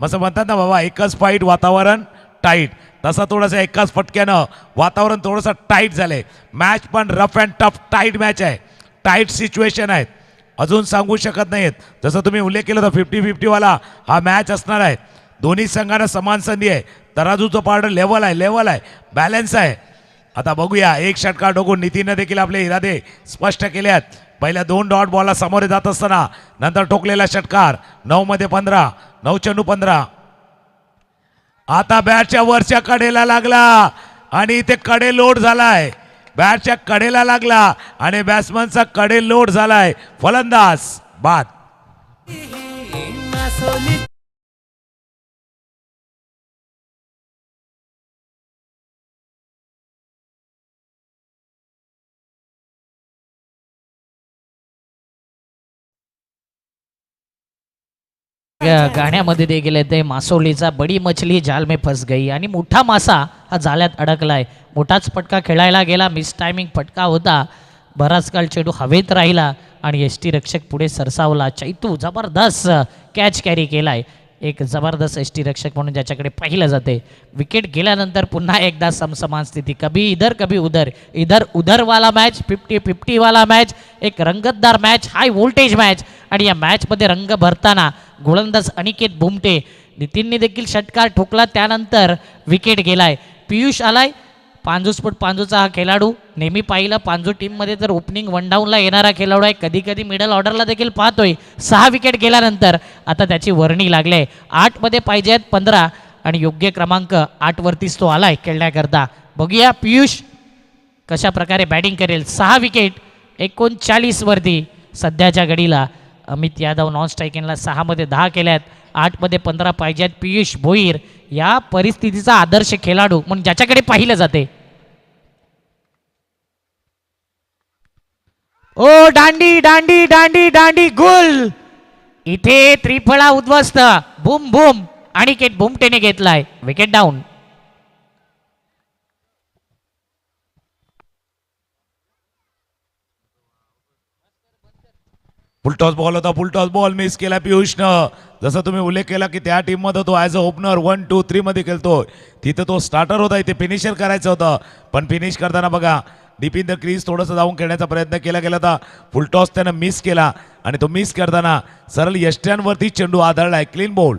असं म्हणतात ना बाबा, एकच फाईट वातावरण टाईट, तसं थोडंसं एकाच फटक्यानं वातावरण थोडंसं टाईट झालंय. मॅच पण rough and tough tight match आहे, टाईट सिच्युएशन आहेत, अजून सांगू शकत नाहीत. जसं तुम्ही उल्लेख केला होता 50-50 वाला हा मॅच असणार आहे. दोन्ही संघांना समान संधी आहे, तराजूचं पारडं लेवल आहे, बॅलन्स आहे. आता बघूया, एक षटकार ठोकून नितीनने देखील आपले इरादे स्पष्ट केले आहेत. पहिल्या 2 डॉट बॉलला सामोरे जात असताना नंतर ठोकलेला षटकार. 9मध्ये 15, 9 चेंडू 15. आता बॅटच्या वरच्या कडेला लागला आणि इथे कडे लोड झालाय. बॅटच्या कडेला लागला आणि बॅट्समनचा कडे लोड झालाय. फलंदाज बाद. गाण्यामध्ये देखील येते मासोलीचा बडी मछली जाल में फस गई आणि मोठा मासा हा जाळ्यात अडकलाय. मोठाच फटका खेळायला गेला, मिस टायमिंग फटका होता बराच काळ चेंडू हवेत राहिला आणि यष्टीरक्षक पुढे सरसावला. चैतू जबरदस्त कॅच कॅरी केलाय. एक जबरदस्त यष्टीरक्षक म्हणून ज्याच्याकडे पाहिलं जाते. विकेट गेल्यानंतर पुन्हा एकदा समसमान स्थिती, कभी इधर कभी उधर, इधर उधर वाला मॅच, 50-50 वाला मॅच, एक रंगतदार मॅच, हाय व्होल्टेज मॅच. आणि या मॅचमध्ये रंग भरताना गोलंदाज अनिकेत बुमटे, नितीनने देखील षटकार ठोकला. त्यानंतर विकेट गेलाय. पियुष आलाय. पांजूस्फोट पांजूचा हा खेळाडू नेहमी पाहिलं पांजू टीममध्ये तर ओपनिंग वन डाऊनला येणारा खेळाडू आहे. कधी कधी मिडल ऑर्डरला देखील पाहतोय. 6 विकेट गेल्यानंतर आता त्याची वर्णी लागली आहे. 8 मध्ये पाहिजे आहेत 15 आणि योग्य क्रमांक 8 वरतीच तो आलाय खेळण्याकरता. बघूया पियुष कशा प्रकारे बॅटिंग करेल. 6 विकेट 39 वरती सध्याच्या घडीला. अमित यादव नॉन स्ट्रायकिंगला 6 मध्ये 10 केल्यात. 8 मध्ये 15 पाहिजे आहेत. पियुष भोईर या परिस्थितीचा आदर्श खेळाडू म्हणून ज्याच्याकडे पाहिलं जाते. ओ दांडी दांडी दांडी दांडी गुल, इथे त्रिफळा उद्ध्वस्त. बुम बुम अनिकेत बुमटेने घेतलाय. Wicket down. फुलटॉस बॉल होता. फुलटॉस बॉल मिस केला पियुषनं. जसं तुम्ही उल्लेख केला की त्या टीममध्ये तो ॲज अ ओपनर 1, 2, 3 मध्ये खेळतोय. तिथं तो स्टार्टर होता. इथे फिनिशर करायचं होतं पण फिनिश करताना बघा डीप इन द क्रीज थोडंसं जाऊन खेळण्याचा प्रयत्न केला गेला होता. फुलटॉस त्यानं मिस केला आणि तो मिस करताना सरळ यष्ट्यांवरती चेंडू आदळलाय. Clean ball,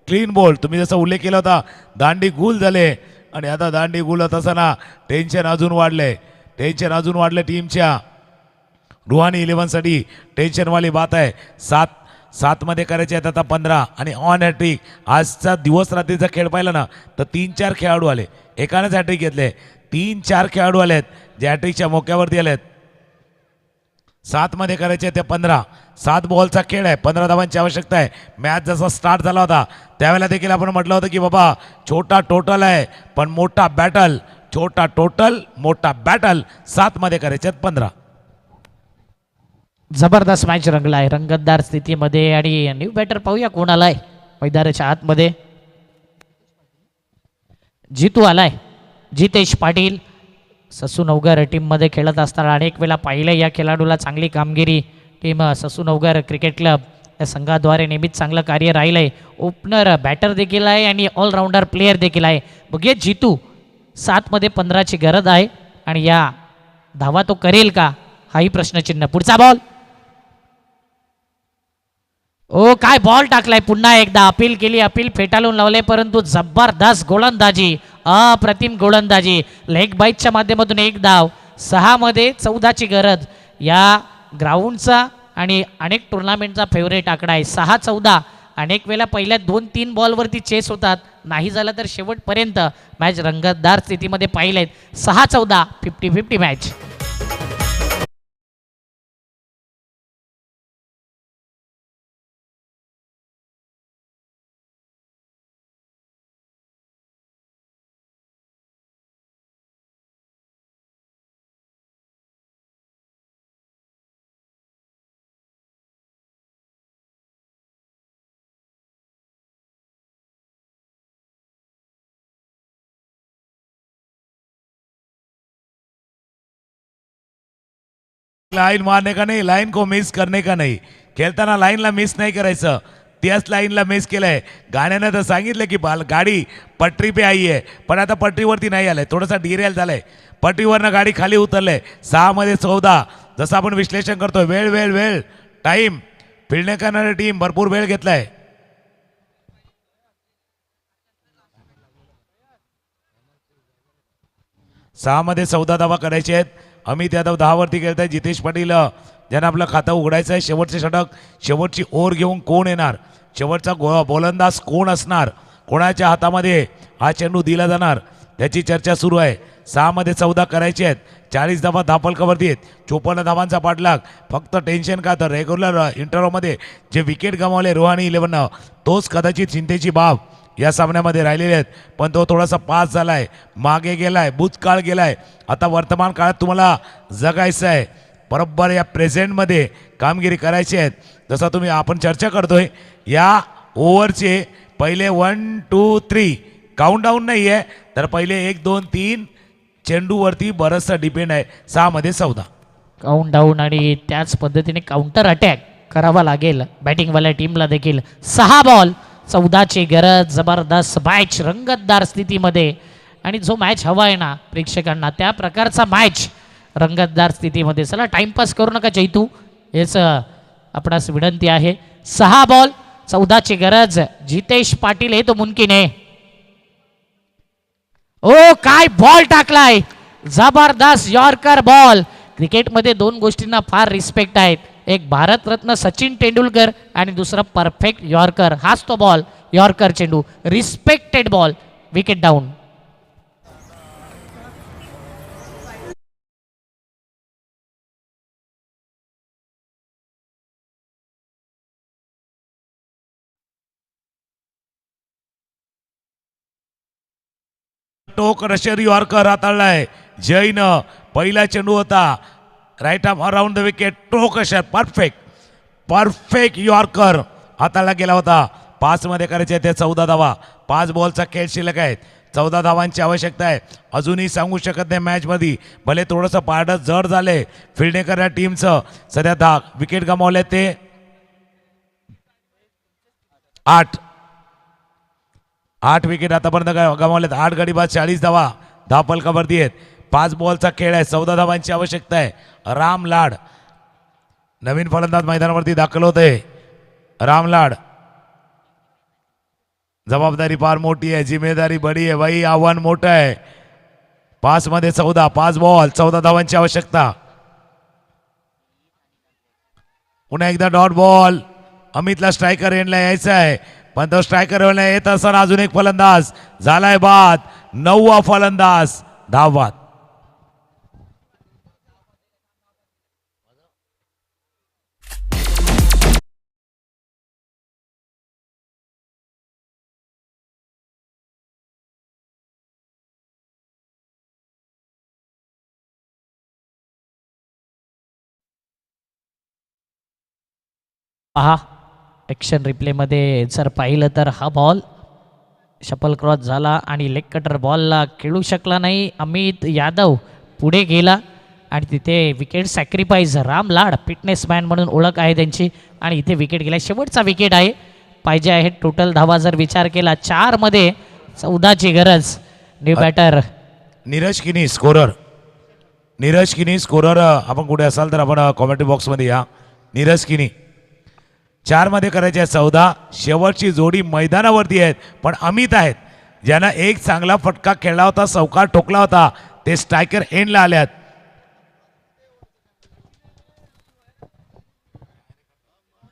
clean ball. तुम्ही जसा उल्लेख केला होता दांडी गुल झाले आणि आता दांडी गुल होत असताना टेन्शन अजून वाढले. टेन्शन अजून वाढले टीमच्या. रुहानी 11साठी टेन्शनवाली बात आहे. 7 मध्ये करायचे आहेत आता 15 आणि ऑन हॅट्रिक. आजचा दिवस रात्रीचा खेळ पाहिला ना तर 3-4 खेळाडू आले. एकानेच हॅट्रिक घेतले. 3-4 खेळाडू आलेत जे हॅट्रिकच्या मोक्यावरती आलेत. 7 मध्ये करायचे ते 15. 7 बॉलचा खेळ आहे. 15 धावांची आवश्यकता आहे. मॅच जसा स्टार्ट झाला होता त्यावेळेला देखील आपण म्हटलं होतं की बाबा छोटा टोटल आहे पण मोठा बॅटल. छोटा टोटल मोठा बॅटल. 7 मध्ये करायचे आहेत 15. जबरदस्त मॅच रंगलाय रंगतदार स्थितीमध्ये. आणि न्यू बॅटर पाहूया कोण आलाय मैदानाच्या आतमध्ये. जितू आलाय. जितेश पाटील ससू नवघर टीममध्ये खेळत असताना अनेक वेळा पाहिलं या खेळाडूला. चांगली कामगिरी टीम ससू नवघर क्रिकेट क्लब या संघाद्वारे नेहमीच चांगलं कार्य राहिलं आहे. ओपनर बॅटर देखील आहे आणि ऑलराऊंडर प्लेयर देखील आहे. बघूया जितू 7 मध्ये 15ची गरज आहे आणि या धावा तो करेल का हाही प्रश्नचिन्ह. पुढचा बॉल. ओ काय बॉल टाकलाय. पुन्हा एकदा अपील केली. अपील फेटाळून लावले परंतु जबरदस्त गोलंदाजी, अप्रतिम गोलंदाजी. लेग बाईटच्या माध्यमातून एक धाव. 6 मध्ये 14ची गरज या ग्राउंडचा आणि अनेक टुर्नामेंटचा फेवरेट आकडा आहे. 6-14. अनेक वेळा पहिल्या 2-3 बॉलवरती चेस होतात. नाही झालं तर शेवटपर्यंत मॅच रंगतदार स्थितीमध्ये पाहिलेत. 6-14 50-50 मॅच. लाइन मारने का नहीं, लाइन को मिस करने का नहीं. खेळताना लाईनला मिस नाही करायचं. त्याच लाईनला मिस केलंय. गाण्यानं तर सांगितलं की गाडी पटरी पे आई आहे पण आता पटरीवरती नाही आलंय. थोडासा डिरेल झालंय. पटरीवरनं गाडी खाली उतरलंय. 6 मध्ये 14. जसं आपण विश्लेषण करतोय वेळ वेळ वेळ टाइम फिल्डिंग करणारी टीम भरपूर वेळ घेतलाय. सहा मध्ये 14 धावा करायचे आहेत. अमित यादव 10 वरती खेळत आहे. जितेश पाटील ज्यांना आपलं खातं उघडायचं आहे. शेवटचे षटक, शेवटची ओव्हर घेऊन कोण येणार, शेवटचा गोलंदाज कोण असणार, कोणाच्या हातामध्ये हा चेंडू दिला जाणार त्याची चर्चा सुरू आहे. 6 मध्ये 14 करायचे आहेत. 40 धावा धापलकावरती आहेत. 54 धावांचा पाठलाग. फक्त टेन्शन का तर रेग्युलर इंटरव्ह्यूमध्ये जे विकेट गमावले रुहानी 11 तोच कदाचित चिंतेची बाब या सामन्यामध्ये राहिलेले आहेत. पण तो थोडासा पास झालाय, मागे गेलाय, भूतकाळ गेलाय. आता वर्तमान काळात तुम्हाला जगायचं आहे. बरोबर या प्रेझेंटमध्ये कामगिरी करायची आहेत. जसं तुम्ही आपण चर्चा करतोय या ओव्हरचे पहिले 1, 2, 3 काउंटडाऊन नाही आहे तर पहिले 1, 2, 3 चेंडूवरती बरंचसं डिपेंड आहे. 6 मध्ये 14. काउंट डाऊन आणि त्याच पद्धतीने काउंटर अटॅक करावा लागेल बॅटिंगवाल्या टीमला देखील. 6 बॉल 14ची गरज. जबरदस्त मॅच रंगतदार स्थितीमध्ये आणि जो मॅच हवा आहे ना प्रेक्षकांना त्या प्रकारचा मॅच रंगतदार स्थितीमध्ये. चला टाइमपास करू नका चैतू, हेच आपणास विनंती आहे. 6 बॉल 14ची गरज. जितेश पाटील हे तो मुमकिन आहे. ओ काय बॉल टाकलाय, जबरदस्त यॉर्कर बॉल. क्रिकेटमध्ये 2 गोष्टींना फार रिस्पेक्ट आहेत, एक भारतरत्न सचिन तेंडुलकर आणि दुसरा परफेक्ट यॉर्कर. हाच तो बॉल यॉर्कर चेंडू, respected ball. Wicket down. Toe crusher yorker हाताळलाय जैन. पहिला चेंडू होता right arm around the wicket. Toe crusher perfect yorker हाताळला गेला होता. 5 मध्ये करायचे ते 14 धावा. 5 बॉलचा खेळ शिल्लक आहेत. 14 धावांची आवश्यकता आहे. अजूनही सांगू शकत नाही मॅचमध्ये, भले थोडंसं पारडं जड झाले फिल्डिंग या टीमचं. सध्या 10 विकेट गमावले ते 8 विकेट आतापर्यंत गमावलेत. 8 गडी बाद 40 धावा. धापल खबरती आहेत. 5 बॉलचा खेळ आहे. 14 धावांची आवश्यकता आहे. राम लाड नवीन फलंदाज मैदानावरती दाखल होते. राम लाड, जबाबदारी फार मोठी आहे, जिम्मेदारी बडी आहे भाई, आव्हान मोठं आहे. 5 मध्ये 14, 5 बॉल 14 धावांची आवश्यकता. पुन्हा एकदा डॉट बॉल. अमितला स्ट्रायकर एंडला यायचा आहे, पण तो स्ट्रायकर एंडला येत असताना अजून एक फलंदाज झालाय बाद. 9वा फलंदाज धावबाद. पहा ॲक्शन रिप्लेमध्ये जर पाहिलं तर हा बॉल शपल क्रॉस झाला आणि लेग कटर बॉलला खेळू शकला नाही. अमित यादव पुढे गेला आणि तिथे विकेट सॅक्रिफाईस. राम लाड फिटनेसमॅन म्हणून ओळख आहे त्यांची आणि इथे विकेट गेला. शेवटचा विकेट आहे. पाहिजे आहे टोटल धावा जर विचार केला 4 मध्ये 14ची गरज. न्यू बॅटर नीरज किनी स्कोरर. नीरज किनी स्कोरर, आपण कुठे असाल तर आपण कॉमेंट्री बॉक्समध्ये या. नीरज किनी 4 मध्ये करायचे 14. शेवटची जोडी मैदानावरती आहेत, पण अमित आहेत ज्यांना एक चांगला फटका खेळला होता, चौकार ठोकला होता, ते स्ट्रायकर एंडला आल्यात.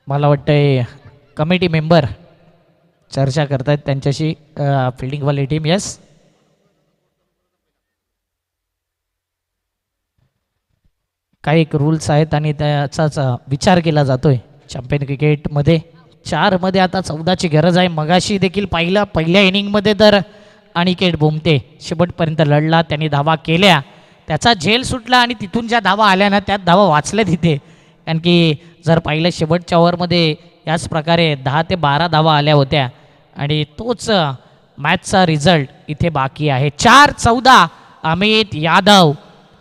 मला वाटतंय कमिटी मेंबर चर्चा करतायत त्यांच्याशी, फिल्डिंगवाली टीम. येस, काही एक रूल्स आहेत आणि त्याचाच विचार केला जातोय चॅम्पियन क्रिकेटमध्ये. 4 मध्ये आता 14ची गरज आहे. मगाशी देखील पहिल्या इनिंगमध्ये तर अनिकेत बोमटे शेवटपर्यंत लढला, त्यांनी धावा केल्या, त्याचा झेल सुटला आणि तिथून ज्या धावा आल्या ना त्यात धावा वाचल्या तिथे. कारण की जर पाहिलं शेवटच्या ओव्हरमध्ये याच प्रकारे 10 ते 12 धावा आल्या होत्या आणि तोच मॅचचा रिझल्ट इथे बाकी आहे. 4-14 अमित यादव.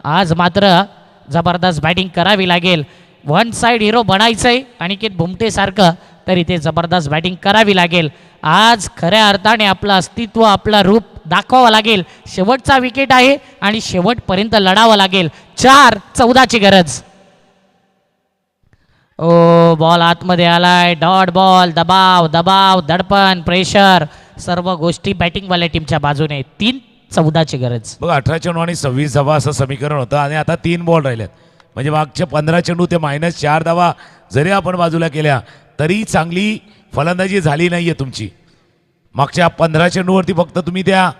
आज मात्र जबरदस्त बॅटिंग करावी लागेल. 1 साइड हिरो बनायचंय अनिकेत बुमटेसारखं, तर इथे जबरदस्त बॅटिंग करावी लागेल. आज खऱ्या अर्थाने आपलं अस्तित्व, आपला रूप दाखवावं लागेल. शेवटचा विकेट आहे आणि शेवटपर्यंत लढावं लागेल. 4-14ची गरज. ओ बॉल आतमध्ये आलाय. Dot ball. दबाव दबाव दडपण प्रेशर सर्व गोष्टी बॅटिंगवाल्या टीमच्या बाजूने. 3-14ची गरज. बघा 18 चेंडू आणि 26 धावा असं समीकरण होतं आणि आता 3 बॉल राहिलेत. म्हणजे मागचे 15 चेंडू ते -4 धावा जरी आपण बाजूला केल्या तरी चांगली फलंदाजी झाली नाहीये तुमची. मागच्या 15 चेंडूवरती फक्त तुम्ही त्या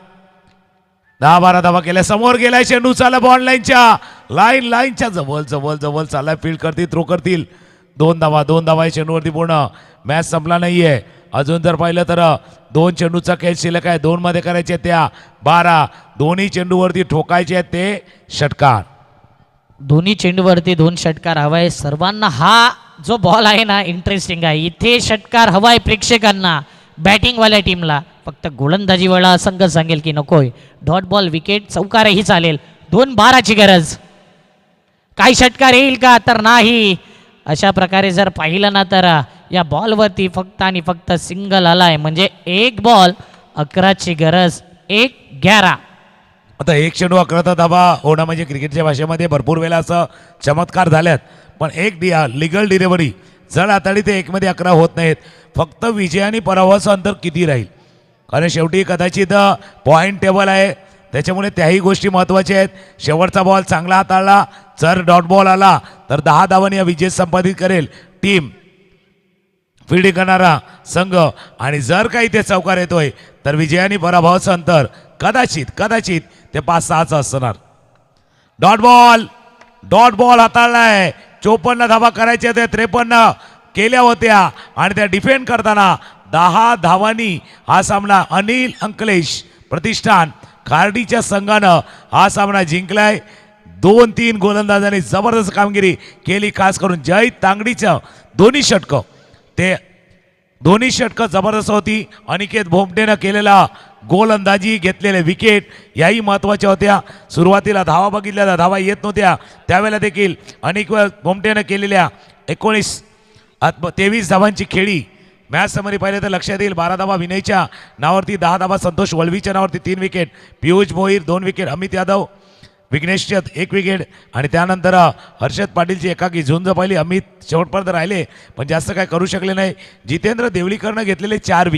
10-12 धावा केल्या. समोर गेलाय चेंडू, चाला बॉल लाईनच्या जवळ जवळ जवळ चाललाय. फील्ड करतील, थ्रो करतील. 2 धावा चेंडूवरती पूर्ण. मॅच संपला नाहीये अजून. जर पाहिलं तर 2 चेंडूचा खेळ शिल्लक आहे. 2 मध्ये करायचे त्या 12. दोन्ही चेंडूवरती ठोकायचे आहेत ते षटकार. दोन्ही चेंडूवरती 2 षटकार हवाय सर्वांना. हा जो बॉल आहे ना इंटरेस्टिंग आहे. इथे षटकार हवाय प्रेक्षकांना, बॅटिंगवाल्या टीमला. फक्त गोलंदाजी वेळा संघ सांगेल की नकोय. डॉट बॉल विकेट चौकारही चालेल. 2-12ची गरज. काही षटकार येईल का तर नाही. अशा प्रकारे जर पाहिलं ना तर या बॉलवरती फक्त आणि फक्त सिंगल आलाय, म्हणजे एक बॉल 11ची गरज 1-11. आता एक चेंडू 11 धावा होणं म्हणजे क्रिकेटच्या भाषेमध्ये भरपूर वेळा असं चमत्कार झाल्यात, पण एक लिगल डिलिव्हरी जड हाताळी ते 1 मध्ये 11 होत नाहीत. फक्त विजय आणि पराभवाचं अंतर किती राहील, कारण शेवटी कदाचित पॉईंट टेबल आहे, त्याच्यामुळे त्याही गोष्टी महत्त्वाच्या आहेत. शेवटचा बॉल चांगला हाताळला, जर डॉट बॉल आला तर 10 धावांनी विजय संपादित करेल टीम फिल्डिंग करणारा संघ, आणि जर काही ते चौकार येतोय तर विजय आणि पराभवाचं अंतर कदाचित ते 5-6चं असणार. Dot ball हाताळलाय. 54 धावा करायच्या त्या 53 केल्या होत्या, आणि त्या डिफेंड करताना 10 धावांनी हा सामना अनिल अंकलेश प्रतिष्ठान खार्डीच्या संघानं हा सामना जिंकलाय. 2-3 गोलंदाजांनी जबरदस्त कामगिरी केली, खास करून जय तांगडीचं दोन्ही षटकं जबरदस्त होती. अनिकेत भोमटेनं केलेला गोलंदाजी, घेतलेले विकेट याही महत्त्वाच्या होत्या. सुरुवातीला धावा बघितल्या तर धावा येत नव्हत्या, त्यावेळेला देखील अनिकेत भोमटेनं केलेल्या 23 धावांची खेळी मॅच समरी पाहिले तर लक्षात येईल. 12 धावा विनयच्या नावावरती, 10 धावा संतोष वळवीच्या नावावरती, 3 विकेट पियुष भोईर, 2 विकेट अमित यादव, विघ्नेश चंद 1 विकेट, आणि त्यानंतर हर्षद पाटीलची एकाकी झुंज पाहिली. अमित शेवटपर्यंत राहिले पण जास्त काय करू शकले नाही. जितेंद्र देवळीकरनं घेतलेले 4 विकेट.